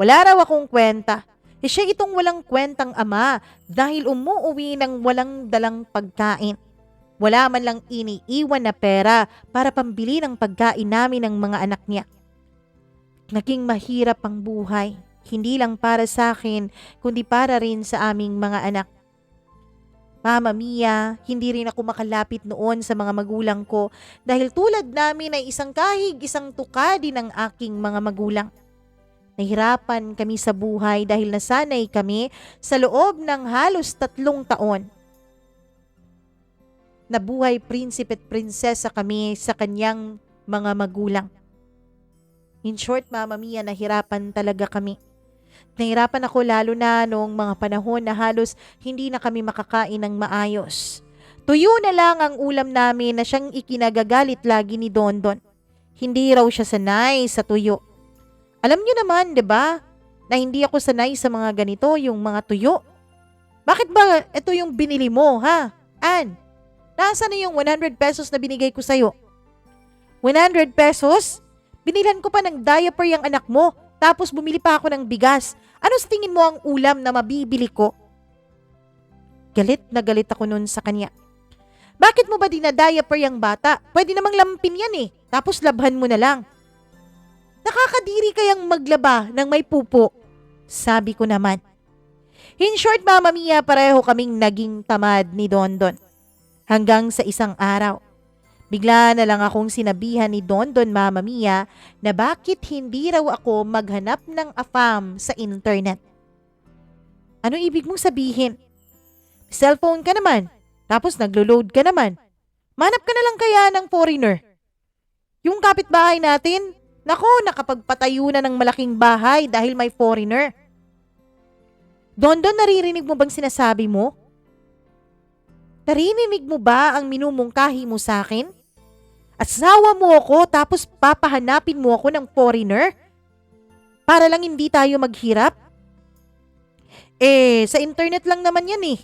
Wala raw akong kwenta. Siya itong walang kwentang ama dahil umuuwi ng walang dalang pagkain. Wala man lang iniiwan na pera para pambili ng pagkain namin ng mga anak niya. Naging mahirap ang buhay, hindi lang para sa akin, kundi para rin sa aming mga anak. Mama Mia, hindi rin ako makalapit noon sa mga magulang ko dahil tulad namin ay isang kahig, isang tuka din ng aking mga magulang. Nahirapan kami sa buhay dahil nasanay kami sa loob ng halos 3 taon. Nabuhay prinsipe at prinsesa kami sa kanyang mga magulang. In short, Mama Mia, nahirapan talaga kami. Nahirapan ako lalo na noong mga panahon na halos hindi na kami makakain ng maayos. Tuyo na lang ang ulam namin na siyang ikinagagalit lagi ni Dondon. Hindi raw siya sanay sa tuyo. Alam niyo naman, 'di ba, na hindi ako sanay sa mga ganito, yung mga tuyo. Bakit ba ito yung binili mo, ha? Ann, nasaan na yung 100 pesos na binigay ko sa'yo? 100 pesos? Binilan ko pa ng diaper yung anak mo. Tapos bumili pa ako ng bigas. Ano sa tingin mo ang ulam na mabibili ko? Galit na galit ako nun sa kanya. Bakit mo ba dinadiaper yung bata? Pwede namang lampin yan eh. Tapos labhan mo na lang. Nakakadiri kayang maglaba ng may pupo. Sabi ko naman. In short, Mama Mia, pareho kaming naging tamad ni Dondon. Hanggang sa isang araw. Bigla na lang akong sinabihan ni Dondon, Mama Mia, na bakit hindi raw ako maghanap ng AFAM sa internet. Ano ibig mong sabihin? Cellphone ka naman. Tapos naglo-load ka naman. Manap ka na lang kaya ng foreigner. Yung kapitbahay natin, nako, nakapagpatayo na ng malaking bahay dahil may foreigner. Dondon, naririnig mo bang sinasabi mo? Naririnig mo ba ang minumungkahi mo sa akin? Asawa mo ako tapos papahanapin mo ako ng foreigner? Para lang hindi tayo maghirap? Sa internet lang naman yan eh.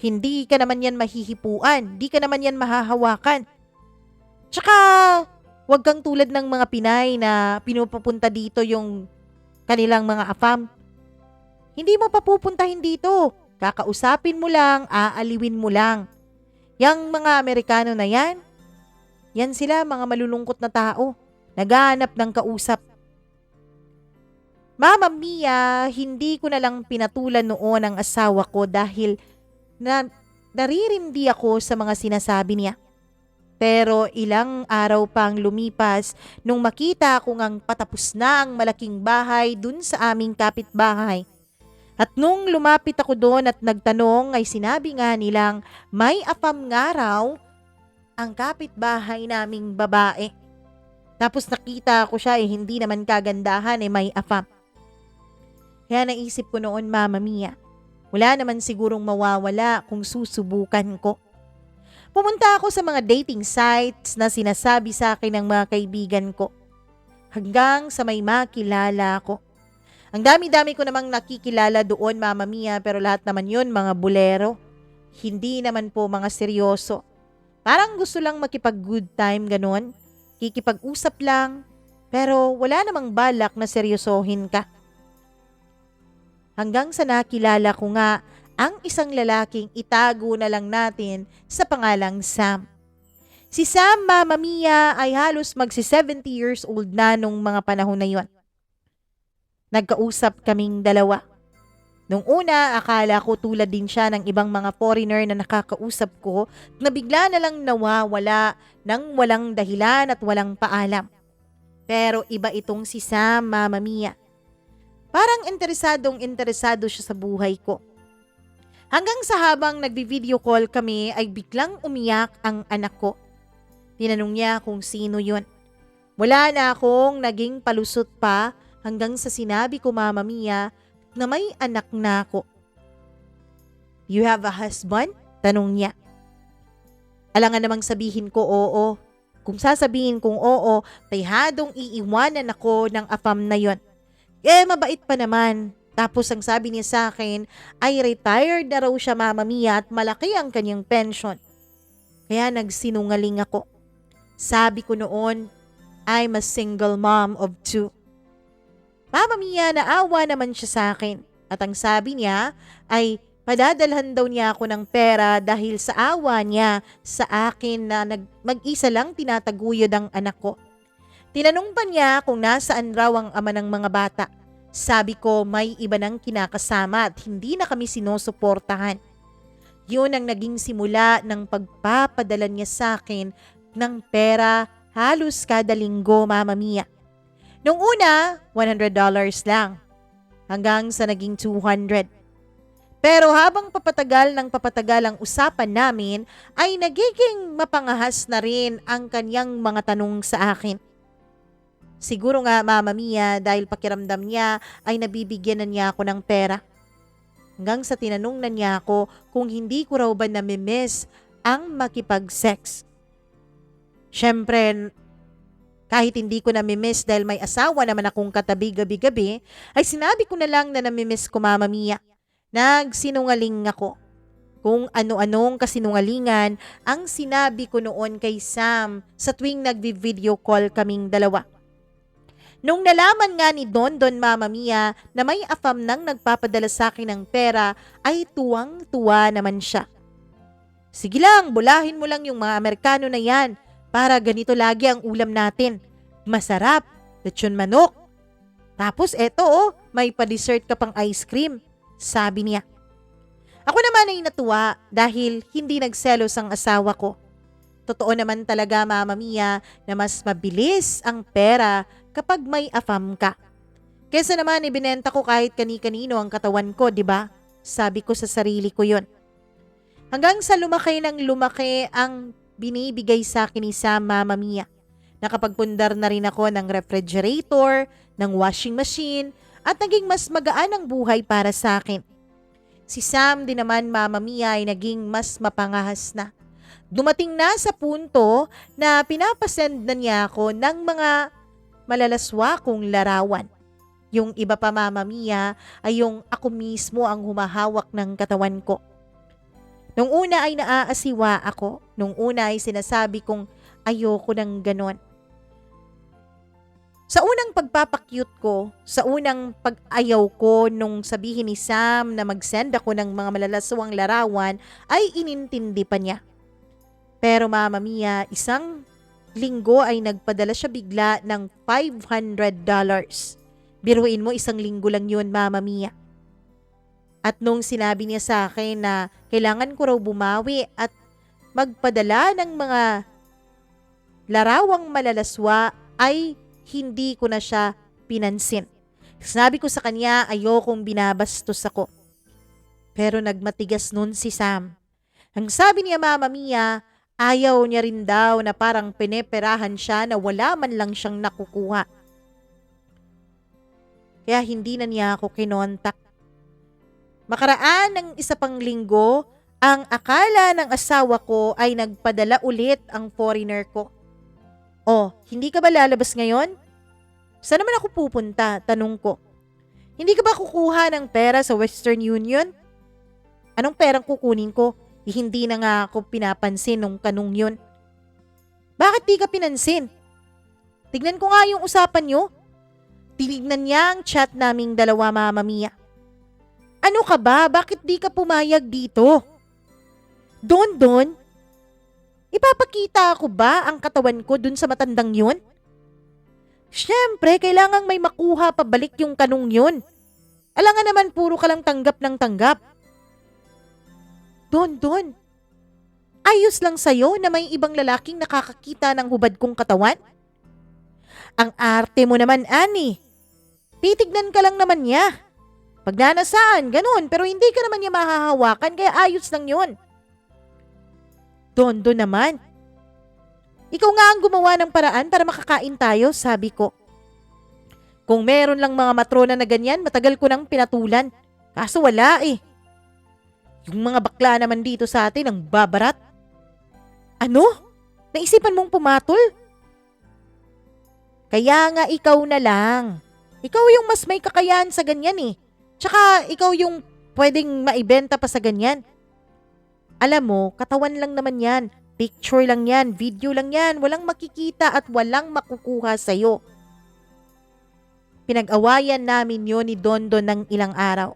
Hindi ka naman yan mahihipuan, di ka naman yan mahahawakan. Tsaka, wag kang tulad ng mga Pinay na pinupunta dito yung kanilang mga AFAM. Hindi mo papupuntahin dito. Kakausapin mo lang, aaliwin mo lang. Yang mga Amerikano na yan sila mga malulungkot na tao. Naghahanap ng kausap. Mama Mia, hindi ko na lang pinatulan noon ang asawa ko dahil naririndi ako sa mga sinasabi niya. Pero ilang araw pang lumipas nung makita ko ngang patapos na ang malaking bahay dun sa aming kapitbahay. At nung lumapit ako doon at nagtanong ay sinabi nga nilang may AFAM nga raw ang kapitbahay naming babae. Tapos nakita ko siya hindi naman kagandahan may AFAM. Kaya naisip ko noon, Mama Mia, wala naman sigurong mawawala kung susubukan ko. Pumunta ako sa mga dating sites na sinasabi sa akin ng mga kaibigan ko. Hanggang sa may makilala ko. Ang dami-dami ko namang nakikilala doon, Mama Mia, pero lahat naman yun mga bulero. Hindi naman po mga seryoso. Parang gusto lang makipag-good time ganon. Kikipag-usap lang, pero wala namang balak na seryosohin ka. Hanggang sa nakilala ko nga ang isang lalaking itago na lang natin sa pangalang Sam. Si Sam, Mama Mia, ay halos magsi-70 years old na nung mga panahon na yon. Nagkausap kaming dalawa. Nung una, akala ko tulad din siya ng ibang mga foreigner na nakakausap ko na bigla na lang nawawala ng walang dahilan at walang paalam. Pero iba itong si Sam, Mama Mia. Parang interesado siya sa buhay ko. Hanggang sa habang nagbi-video call kami ay biglang umiyak ang anak ko. Tinanong niya kung sino yun. Wala na akong naging palusot pa hanggang sa sinabi ko, Mama Mia, na may anak na ako. You have a husband? Tanong niya. Alangan namang sabihin ko oo. Kung sasabihin kong oo, tayhadong iiwanan ako ng AFAM na yon. Mabait pa naman. Tapos ang sabi niya sa akin ay retired na raw siya, Mama Mia, at malaki ang kanyang pension. Kaya nagsinungaling ako. Sabi ko noon, I'm a single mom of 2. Mama Mia, naawa naman siya sa akin. At ang sabi niya ay padadalhan daw niya ako ng pera dahil sa awa niya sa akin na mag-isa lang tinataguyod ang anak ko. Tinanong pa niya kung nasaan raw ang ama ng mga bata. Sabi ko may iba nang kinakasama at hindi na kami sinusuportahan. Yun ang naging simula ng pagpapadala niya sa akin ng pera halos kada linggo, Mama Mia. Nung una, $100 lang. Hanggang sa naging 200. Pero habang papatagal ang usapan namin, ay nagiging mapangahas na rin ang kanyang mga tanong sa akin. Siguro nga, Mama Mia, dahil pakiramdam niya ay nabibigyan na niya ako ng pera. Hanggang sa tinanong na niya ako kung hindi ko raw ba namimiss ang makipag-sex. Siyempre, kahit hindi ko namimiss dahil may asawa naman akong katabi gabi-gabi, ay sinabi ko na lang na namimiss ko, Mama Mia. Nagsinungaling ako. Kung ano-anong kasinungalingan ang sinabi ko noon kay Sam sa tuwing nagvi-video call kaming dalawa. Nung nalaman nga ni Don Don Mama Mia na may afam nang nagpapadala sa akin ng pera ay tuwang-tuwa naman siya. Sige lang, bulahin mo lang yung mga Amerikano na yan para ganito lagi ang ulam natin. Masarap, lechon manok. Tapos eto may pa-dessert ka pang ice cream, sabi niya. Ako naman ay natuwa dahil hindi nagselos ang asawa ko. Totoo naman talaga Mama Mia na mas mabilis ang pera kapag may afam ka. Kesa naman ibinenta ko kahit kani-kanino ang katawan ko, di ba? Sabi ko sa sarili ko yon. Hanggang sa lumaki ng lumaki ang binibigay sa akin ni Sam Mama Mia. Nakapagpundar na rin ako ng refrigerator, ng washing machine, at naging mas magaan ang buhay para sa akin. Si Sam din naman Mama Mia ay naging mas mapangahas na. Dumating na sa punto na pinapasend na niya ako ng mga malalaswa kong larawan. Yung iba pa Mama Mia ay yung ako mismo ang humahawak ng katawan ko. Nung una ay naaasiwa ako, nung una ay sinasabi kong ayoko ng ganon. Sa unang pagpapakyut ko, sa unang pag-ayaw ko nung sabihin ni Sam na mag-send ako ng mga malalaswang larawan ay inintindi pa niya. Pero Mama Mia, isang linggo ay nagpadala siya bigla ng $500. Biruin mo, isang linggo lang yun Mama Mia. At nung sinabi niya sa akin na kailangan ko raw bumawi at magpadala ng mga larawang malalaswa ay hindi ko na siya pinansin. Sinabi ko sa kanya ayokong binabastos ako. Pero nagmatigas nun si Sam. Ang sabi niya Mama Mia, ayaw niya rin daw na parang pineperahan siya na wala man lang siyang nakukuha. Kaya hindi na niya ako kinontak. Makaraan ng isa pang linggo, ang akala ng asawa ko ay nagpadala ulit ang foreigner ko. Oh, hindi ka ba lalabas ngayon? Saan naman ako pupunta? Tanong ko. Hindi ka ba kukuha ng pera sa Western Union? Anong perang kukunin ko? Hindi na nga ako pinapansin nung kanong yun. Bakit di ka pinansin? Tignan ko nga yung usapan nyo. Tinignan niya ang chat naming dalawa Mama Mia. Ano ka ba? Bakit di ka pumayag dito? Don, ipapakita ko ba ang katawan ko dun sa matandang yun? Siyempre, kailangang may makuha pabalik yung kanong yun. Alangan naman puro ka lang tanggap ng tanggap. Don, ayos lang sa'yo na may ibang lalaking nakakakita ng hubad kong katawan? Ang arte mo naman, Ani. Titignan ka lang naman niya. Pag nanasaan, ganun, pero hindi ka naman niya mahahawakan kaya ayos lang yun. Don naman. Ikaw nga ang gumawa ng paraan para makakain tayo, sabi ko. Kung meron lang mga matrona na ganyan, matagal ko nang pinatulan. Kaso wala eh. Yung mga bakla naman dito sa atin ang babarat. Ano? Naisipan mong pumatol? Kaya nga ikaw na lang. Ikaw yung mas may kakayahan sa ganyan eh. Tsaka ikaw yung pwedeng maibenta pa sa ganyan. Alam mo, katawan lang naman yan. Picture lang yan, video lang yan. Walang makikita at walang makukuha sa'yo. Pinag-awayan namin yun ni Don ng ilang araw.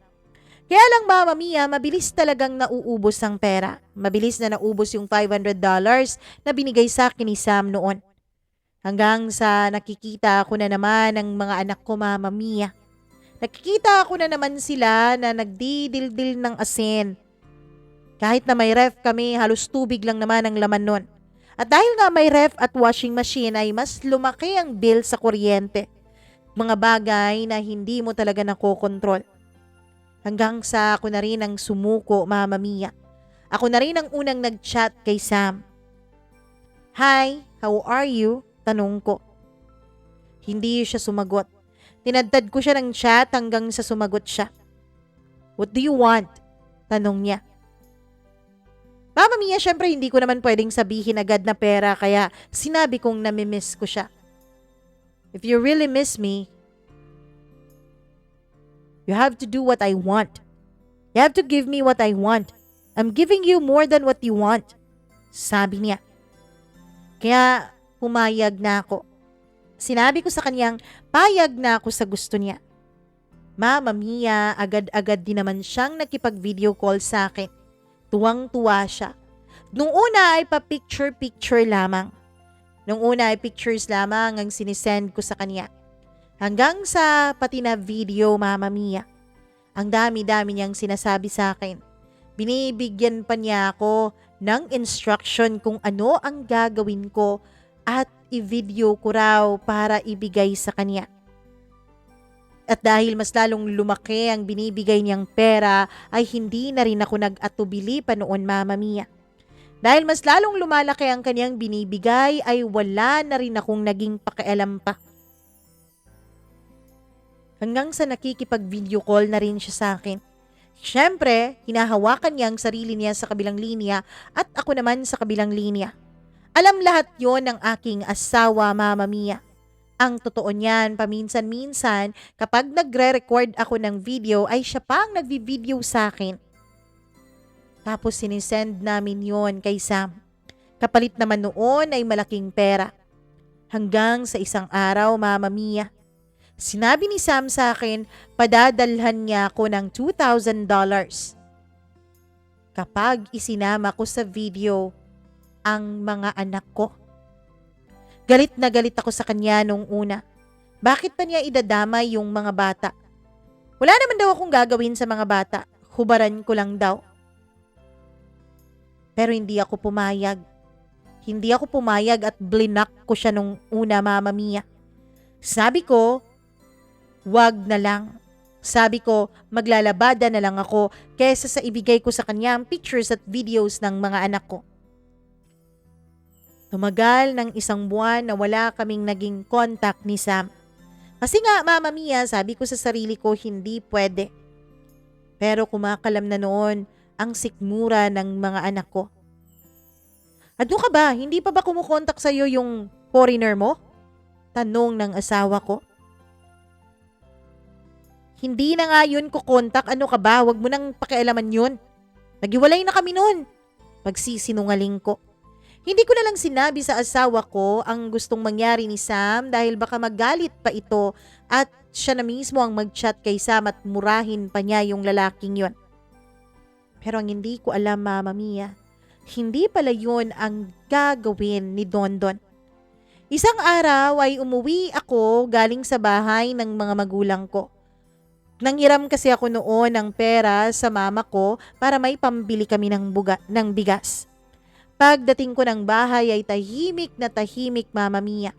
Kaya lang Mama Mia, mabilis talagang nauubos ang pera. Mabilis na naubos yung $500 na binigay sa akin ni Sam noon. Hanggang sa nakikita ako na naman ng mga anak ko Mama Mia. Nakikita ako na naman sila na nagdidildil ng asin. Kahit na may ref kami, halos tubig lang naman ang laman nun. At dahil nga may ref at washing machine ay mas lumaki ang bill sa kuryente. Mga bagay na hindi mo talaga nakokontrol. Hanggang sa ako na rin ang sumuko, Mama Mia. Ako na rin ang unang nag-chat kay Sam. Hi, how are you? Tanong ko. Hindi siya sumagot. Tinadtad ko siya ng chat hanggang sa sumagot siya. What do you want? Tanong niya. Mama Mia, syempre hindi ko naman pwedeng sabihin agad na pera kaya sinabi kong namimiss ko siya. If you really miss me, you have to do what I want. You have to give me what I want. I'm giving you more than what you want. Sabi niya. Kaya pumayag na ako. Sinabi ko sa kanyang payag na ako sa gusto niya. Mama Mia, agad-agad din naman siyang nakipag-video call sa akin. Tuwang-tuwa siya. Nung una ay pa-picture-picture lamang. Nung una ay pictures lamang ang sinisend ko sa kanya. Hanggang sa pati na video, Mama Mia. Ang dami-dami niyang sinasabi sa akin. Binibigyan pa niya ako ng instruction kung ano ang gagawin ko at i-video ko raw para ibigay sa kanya. At dahil mas lalong lumaki ang binibigay niyang pera ay hindi na rin ako nag-atubili pa noon, Mama Mia. Dahil mas lalong lumalaki ang kanyang binibigay ay wala na rin akong naging pakialam pa. Hanggang sa nakikipag-video call na rin siya sa akin. Siyempre, hinahawakan niya ang sarili niya sa kabilang linya at ako naman sa kabilang linya. Alam lahat yon ng aking asawa, Mama Mia. Ang totoo niyan, paminsan-minsan, kapag nagre-record ako ng video ay siya pa ang nagvi-video sa akin. Tapos sinisend namin yon kay Sam. Kapalit naman noon ay malaking pera. Hanggang sa isang araw, Mama Mia, sinabi ni Sam sa akin, padadalhan niya ako ng $2,000 kapag isinama ko sa video ang mga anak ko. Galit na galit ako sa kanya nung una. Bakit pa niya idadamay yung mga bata? Wala naman daw akong gagawin sa mga bata. Hubaran ko lang daw. Pero hindi ako pumayag. Hindi ako pumayag at blinak ko siya nung una, Mama Mia. Sabi ko, wag na lang. Sabi ko, maglalabada na lang ako kaysa sa ibigay ko sa kanya ang pictures at videos ng mga anak ko. Tumagal ng 1 buwan na wala kaming naging contact ni Sam. Kasi nga, Mama Mia, sabi ko sa sarili ko, hindi pwede. Pero kumakalam na noon ang sikmura ng mga anak ko. Ano ka ba? Hindi pa ba kumukontak sa'yo yung foreigner mo? Tanong ng asawa ko. Hindi na nga yun kukontak. Ano ka ba? Huwag mo nang pakialaman yun. Naghiwalay na kami noon. Pagsisinungaling ko. Hindi ko na lang sinabi sa asawa ko ang gustong mangyari ni Sam dahil baka magalit pa ito at siya na mismo ang mag-chat kay Sam at murahin pa niya yung lalaking yon. Pero ang hindi ko alam, Mama Mia, hindi pala yun ang gagawin ni Dondon. Isang araw ay umuwi ako galing sa bahay ng mga magulang ko. Nanghiram kasi ako noon ng pera sa mama ko para may pambili kami ng bigas. Pagdating ko ng bahay ay tahimik na tahimik, Mama Mia.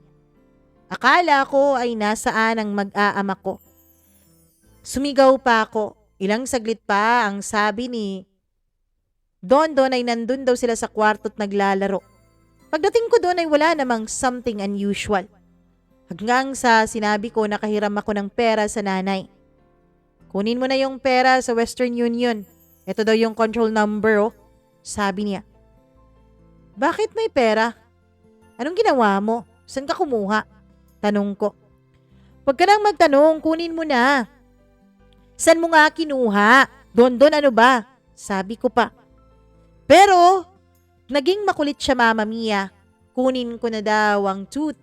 Akala ko ay nasaan ang mag-aama ko. Sumigaw pa ako. Ilang saglit pa ang sabi ni Dondon ay nandun daw sila sa kwarto at naglalaro. Pagdating ko doon ay wala namang something unusual. Hanggang sa sinabi ko nakahiram ako ng pera sa nanay. Kunin mo na yung pera sa Western Union. Ito daw yung control number, oh. Sabi niya. Bakit may pera? Anong ginawa mo? Saan ka kumuha? Tanong ko. Huwag ka nang magtanong, kunin mo na. Saan mo nga kinuha? Dondon, ano ba? Sabi ko pa. Pero, naging makulit siya, Mama Mia. Kunin ko na daw ang $2,000.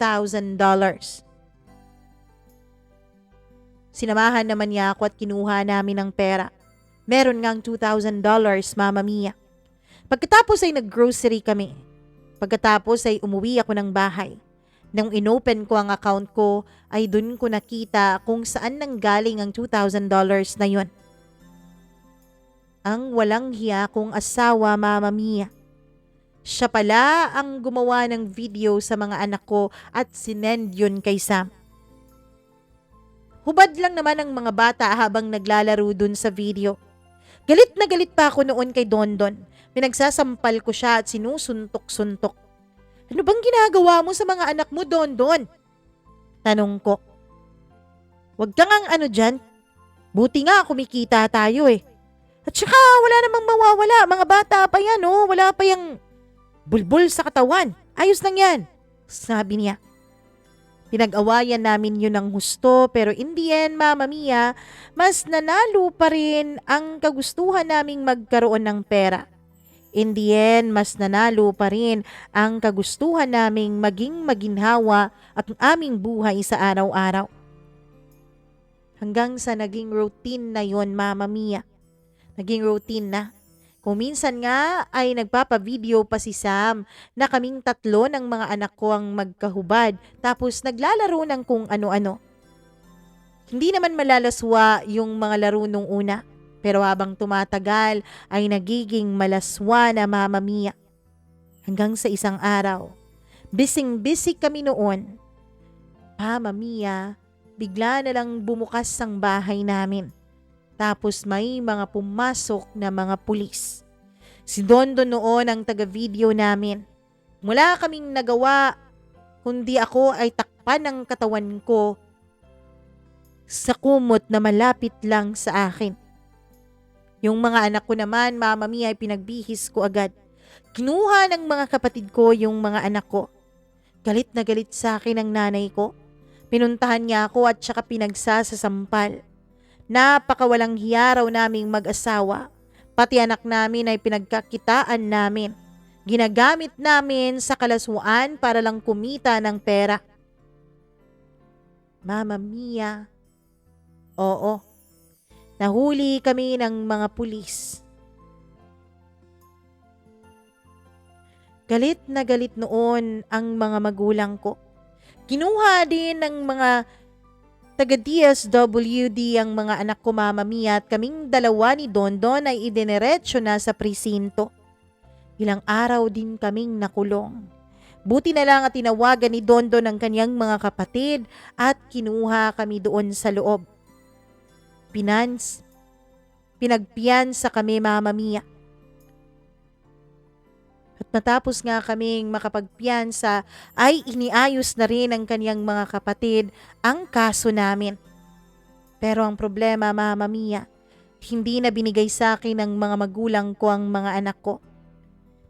Sinamahan naman niya ako at kinuha namin ng pera. Meron ngang $2,000, Mama Mia. Pagkatapos ay nag-grocery kami. Pagkatapos ay umuwi ako ng bahay. Nang inopen ko ang account ko, ay dun ko nakita kung saan nanggaling ang $2,000 na yon. Ang walang hiya kong asawa, Mama Mia. Siya pala ang gumawa ng video sa mga anak ko at sinend yun kay Sam. Hubad lang naman ang mga bata habang naglalaro dun sa video. Galit na galit pa ako noon kay Dondon. Pinagsasampal ko siya at sinusuntok-suntok. Ano bang ginagawa mo sa mga anak mo, Dondon? Tanong ko. Huwag kang ano dyan. Buti nga kumikita tayo eh. At saka wala namang mawawala. Mga bata pa yan, oh. Wala pa yung bulbul sa katawan. Ayos lang yan. Sabi niya. Pinag-awayan namin yun ng husto pero in the end, Mama Mia, mas nanalo pa rin ang kagustuhan naming magkaroon ng pera. In the end, mas nanalo pa rin ang kagustuhan naming maging maginhawa at aming buhay sa araw-araw. Hanggang sa naging routine na yon, Mama Mia. Naging routine na. Kung minsan nga ay nagpapa-video pa si Sam na kaming tatlo ng mga anak ko ang magkahubad tapos naglalaro ng kung ano-ano. Hindi naman malalaswa yung mga laro nung una. Pero habang tumatagal ay nagiging malaswa na, Mama Mia. Hanggang sa isang araw, bising-busy kami noon. Mama Mia, bigla na lang bumukas ang bahay namin. Tapos may mga pumasok na mga pulis. Si Dondon noon ang taga-video namin. Wala kaming nagawa, kundi ako ay takpan ng katawan ko sa kumot na malapit lang sa akin. Yung mga anak ko naman, Mama Mia, ay pinagbihis ko agad. Kinuha ng mga kapatid ko yung mga anak ko. Galit na galit sa akin ang nanay ko. Pinuntahan niya ako at saka pinagsasasampal. Napakawalang hiya raw naming mag-asawa. Pati anak namin ay pinagkakitaan namin. Ginagamit namin sa kalaswaan para lang kumita ng pera. Mama Mia. Oo. Nahuli kami ng mga pulis. Galit na galit noon ang mga magulang ko. Kinuha din ng mga taga-DSWD ang mga anak ko, Mama Mia, at kaming dalawa ni Dondon ay idiniretso na sa presinto. Ilang araw din kaming nakulong. Buti na lang at tinawagan ni Dondon ang kanyang mga kapatid at kinuha kami doon sa loob. Pinagpiyansa kami, Mama Mia. At matapos nga kaming makapagpiyansa ay iniayos na rin ng kanyang mga kapatid ang kaso namin. Pero ang problema, Mama Mia, hindi na binigay sa akin ng mga magulang ko ang mga anak ko.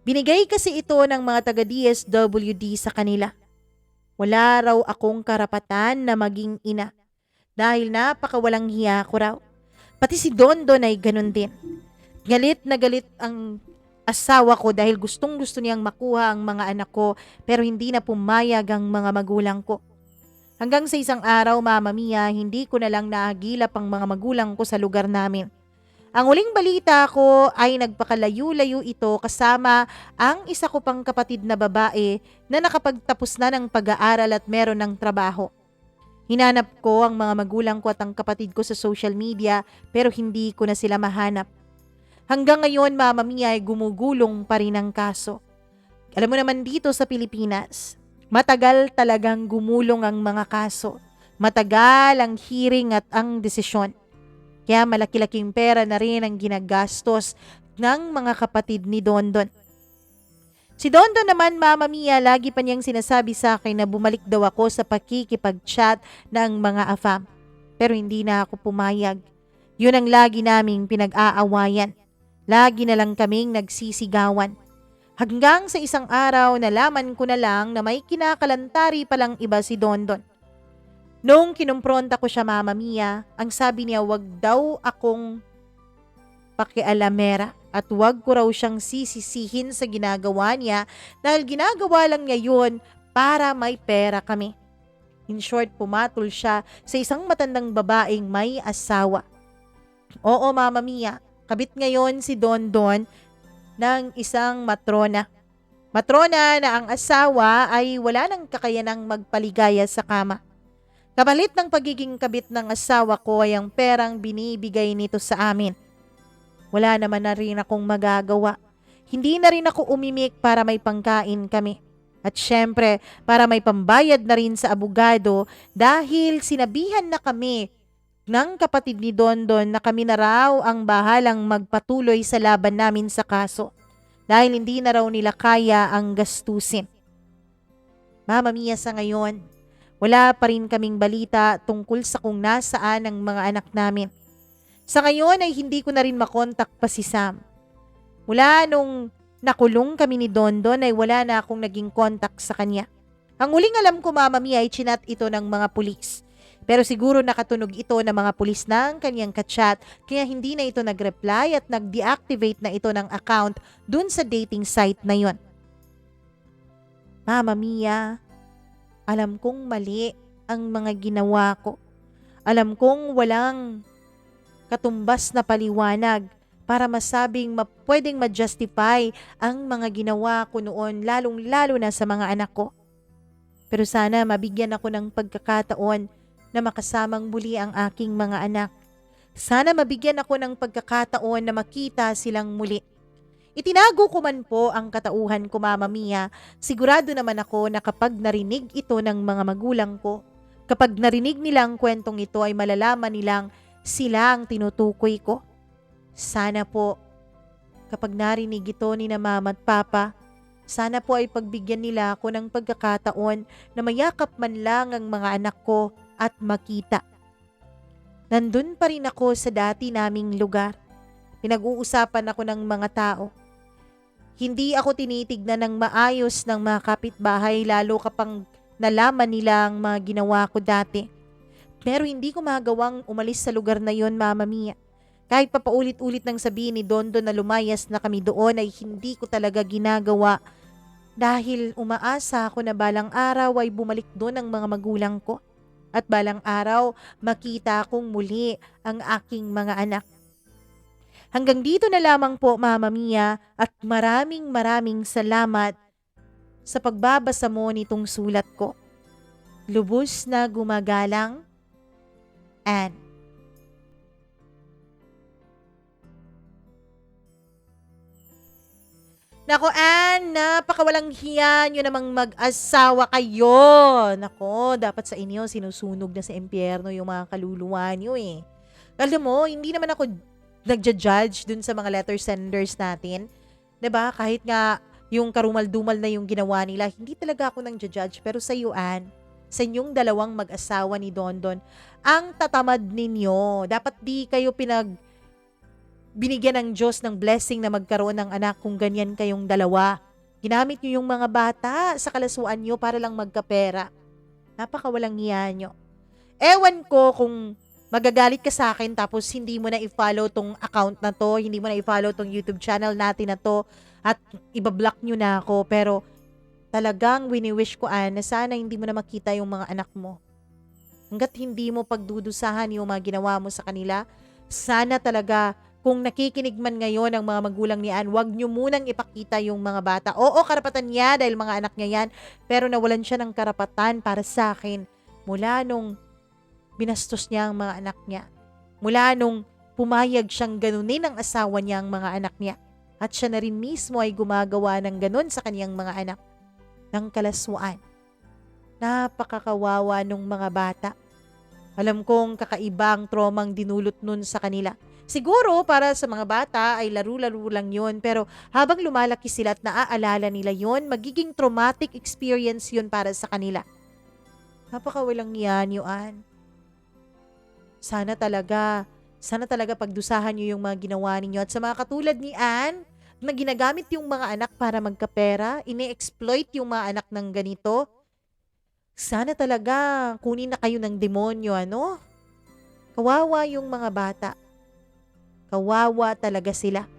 Binigay kasi ito ng mga taga-DSWD sa kanila. Wala raw akong karapatan na maging ina dahil napakawalang hiya ko raw. Pati si Dondon ay ganun din. Galit na galit ang asawa ko dahil gustong-gusto niyang makuha ang mga anak ko pero hindi na pumayag ang mga magulang ko. Hanggang sa isang araw, Mama Mia, hindi ko na lang naagilap ang mga magulang ko sa lugar namin. Ang huling balita ko ay nagpakalayo-layo ito kasama ang isa ko pang kapatid na babae na nakapagtapos na ng pag-aaral at meron ng trabaho. Hinanap ko ang mga magulang ko at ang kapatid ko sa social media pero hindi ko na sila mahanap. Hanggang ngayon, Mama Mia, ay gumugulong pa rin ang kaso. Alam mo naman dito sa Pilipinas, matagal talagang gumulong ang mga kaso. Matagal ang hearing at ang desisyon. Kaya malaki-laking pera na rin ang ginagastos ng mga kapatid ni Dondon. Si Dondon naman, Mama Mia, lagi pa niyang sinasabi sa akin na bumalik daw ako sa pakikipag-chat ng mga AFAM. Pero hindi na ako pumayag. Yun ang lagi naming pinag-aawayan. Lagi na lang kaming nagsisigawan. Hanggang sa isang araw, nalaman ko na lang na may kinakalantari palang iba si Dondon. Noong kinumpronta ko siya, Mama Mia, ang sabi niya wag daw akong pakialamera at wag ko raw siyang sisisihin sa ginagawa niya dahil ginagawa lang niya yun para may pera kami. In short, pumatol siya sa isang matandang babaeng may asawa. Oo, Mama Mia, kabit ngayon si Dondon ng isang matrona. Matrona na ang asawa ay wala nang kakayanang magpaligaya sa kama. Kapalit ng pagiging kabit ng asawa ko ay ang perang binibigay nito sa amin. Wala naman na rin akong magagawa. Hindi na rin ako umimik para may pangkain kami. At syempre, para may pambayad na rin sa abogado dahil sinabihan na kami ng kapatid ni Dondon na kami na raw ang bahalang magpatuloy sa laban namin sa kaso dahil hindi na raw nila kaya ang gastusin. Mama Mia, sa ngayon, wala pa rin kaming balita tungkol sa kung nasaan ang mga anak namin. Sa ngayon ay hindi ko na rin makontak pa si Sam. Mula nung nakulong kami ni Dondon ay wala na akong naging kontak sa kanya. Ang huling alam ko, Mama Mia, ay chinat ito ng mga pulis. Pero siguro nakatunog ito ng mga pulis ng kanyang kachat kaya hindi na ito nag-reply at nag-deactivate na ito ng account dun sa dating site na yon. Mama Mia, alam kong mali ang mga ginawa ko. Alam kong walang katumbas na paliwanag para masabing pwedeng ma-justify ang mga ginawa ko noon lalong-lalo na sa mga anak ko. Pero sana mabigyan ako ng pagkakataon na makasamang muli ang aking mga anak. Sana mabigyan ako ng pagkakataon na makita silang muli. Itinago ko man po ang katauhan ko, Mama Mia. Sigurado naman ako na kapag narinig ito ng mga magulang ko, kapag narinig nila ang kwentong ito ay malalaman nilang sila ang tinutukoy ko. Sana po, kapag narinig ito ni na Mama at Papa, sana po ay pagbigyan nila ako ng pagkakataon na mayakap man lang ang mga anak ko at makita. Nandun pa rin ako sa dati naming lugar. Pinag-uusapan ako ng mga tao. Hindi ako tinitignan ng maayos ng mga kapitbahay lalo kapag nalaman nila ang mga ginawa ko dati. Pero hindi ko magawang umalis sa lugar na yon, Mama Mia. Kahit papaulit-ulit nang sabihin ni Dondon na lumayas na kami doon ay hindi ko talaga ginagawa dahil umaasa ako na balang araw ay bumalik doon ang mga magulang ko at balang araw makita kong muli ang aking mga anak. Hanggang dito na lamang po, Mama Mia, at maraming salamat sa pagbabasa mo nitong sulat ko. Lubos na gumagalang, Anne. Nako, Anne, napakawalang hiya nyo namang mag-asawa kayo. Nako, dapat sa inyo sinusunog na sa impyerno yung mga kaluluwa nyo eh. Alam mo, hindi naman ako nagja-judge dun sa mga letter senders natin. 'Di ba? Kahit nga yung karumal-dumal na yung ginawa nila, hindi talaga ako nang-judge. Pero sa iyo, Anne, sa inyong dalawang mag-asawa ni Dondon, ang tatamad ninyo. Dapat di kayo binigyan ng Diyos ng blessing na magkaroon ng anak kung ganyan kayong dalawa. Ginamit nyo yung mga bata sa kalasuan nyo para lang magkapera. Napakawalang hiya nyo. Ewan ko kung magagalit ka sa akin tapos hindi mo na i-follow tong account na to, hindi mo na i-follow tong YouTube channel natin na to at ibablock nyo na ako. Pero talagang wini-wish ko, Anne, na sana hindi mo na makita yung mga anak mo. Hanggat hindi mo pagdudusahan yung mga ginawa mo sa kanila, sana talaga kung nakikinig man ngayon ang mga magulang ni Anne, wag nyo munang ipakita yung mga bata. Oo, karapatan niya dahil mga anak niya yan, pero nawalan siya ng karapatan para sa akin mula nung binastos niya ang mga anak niya. Mula nung pumayag siyang ganunin ang asawa niya ang mga anak niya. At siya na rin mismo ay gumagawa ng ganun sa kaniyang mga anak. Ng kalaswaan. Napakakawawa nung mga bata. Alam kong kakaiba ang traumang dinulot nun sa kanila. Siguro para sa mga bata ay laro-laro lang yun, pero habang lumalaki sila at naaalala nila yun, magiging traumatic experience yun para sa kanila. Napakawalang yan, Anne. Sana talaga pagdusahan niyo yung mga ginawa ninyo at sa mga katulad ni Anne na ginagamit yung mga anak para magkapera, ine-exploit yung mga anak ng ganito. Sana talaga kunin na kayo ng demonyo, ano? Kawawa yung mga bata. Kawawa talaga sila.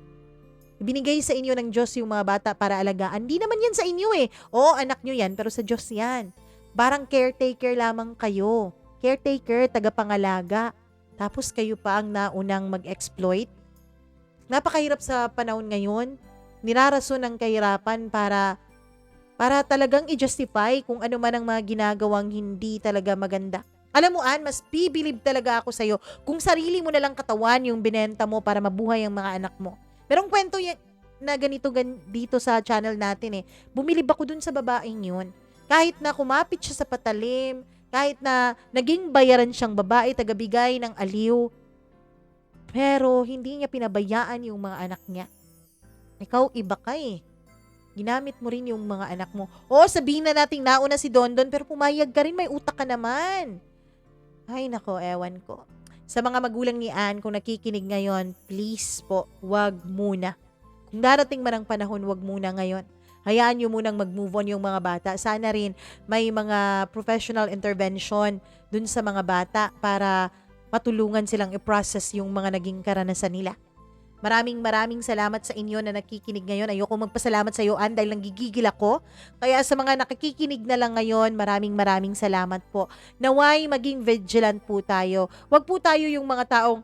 Ibinigay sa inyo ng Diyos yung mga bata para alagaan. Di naman yan sa inyo eh. Oo, anak nyo yan, pero sa Diyos yan. Parang caretaker lamang kayo. Caretaker, tagapangalaga. Tapos kayo pa ang naunang mag-exploit. Napakahirap sa panahon ngayon. Nirarason ang kahirapan para talagang i-justify kung ano man ang mga ginagawang hindi talaga maganda. Alam mo, Anne, mas bibilib talaga ako sa'yo kung sarili mo nalang katawan yung binenta mo para mabuhay ang mga anak mo. Merong kwento na ganito dito sa channel natin eh. Bumilib ako dun sa babaeng yun. Kahit na kumapit siya sa patalim, kahit na naging bayaran siyang babae, tagabigay ng aliw, pero hindi niya pinabayaan yung mga anak niya. Ikaw iba ka eh. Ginamit mo rin yung mga anak mo. Oo, sabihin na nating nauna si Dondon, pero pumayag ka rin, may utak ka naman. Ay nako, ewan ko. Sa mga magulang ni Anne, kung nakikinig ngayon, please po, wag muna. Kung darating man ang panahon, wag muna ngayon. Hayaan nyo munang mag-move on yung mga bata. Sana rin may mga professional intervention dun sa mga bata para patulungan silang i-process yung mga naging karanasan nila. Maraming salamat sa inyo na nakikinig ngayon. Ayoko magpasalamat sa iyo, Ann, dahil nanggigigil ako. Kaya sa mga nakikinig na lang ngayon, maraming salamat po. Naway maging vigilant po tayo. Huwag po tayo yung mga taong,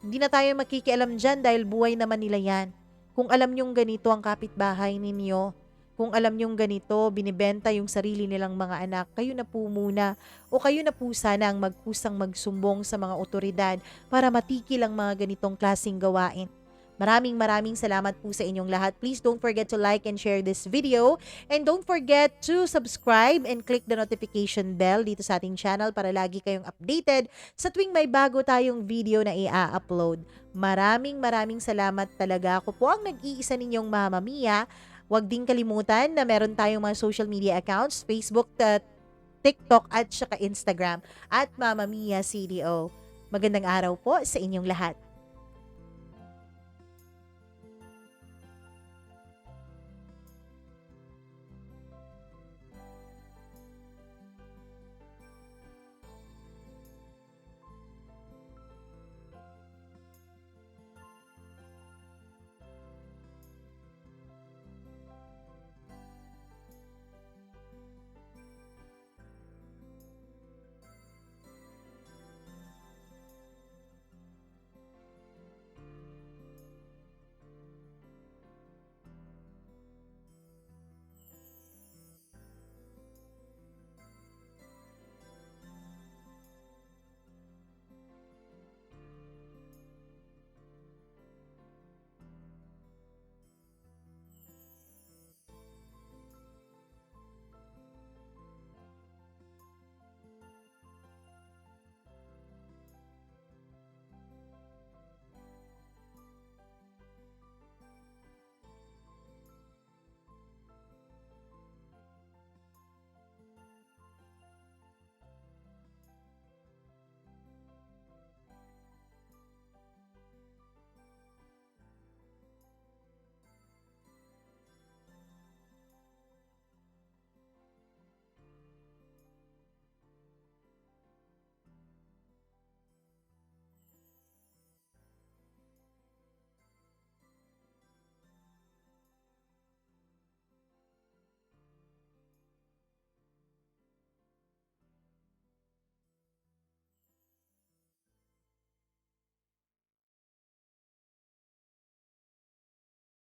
hindi na tayo makikialam dyan dahil buhay naman nila yan. Kung alam nyong ganito ang kapitbahay ninyo, kung alam nyong ganito, binibenta yung sarili nilang mga anak, kayo na po muna o kayo na po sana ang magkusang magsumbong sa mga otoridad para matigil ang mga ganitong klaseng gawain. Maraming salamat po sa inyong lahat. Please don't forget to like and share this video. And don't forget to subscribe and click the notification bell dito sa ating channel para lagi kayong updated sa tuwing may bago tayong video na i-upload. Maraming salamat talaga. Ako po ang nag-iisa ninyong Mama Mia. Huwag din kalimutan na meron tayong mga social media accounts, Facebook, TikTok at saka Instagram at Mama Mia CDO. Magandang araw po sa inyong lahat.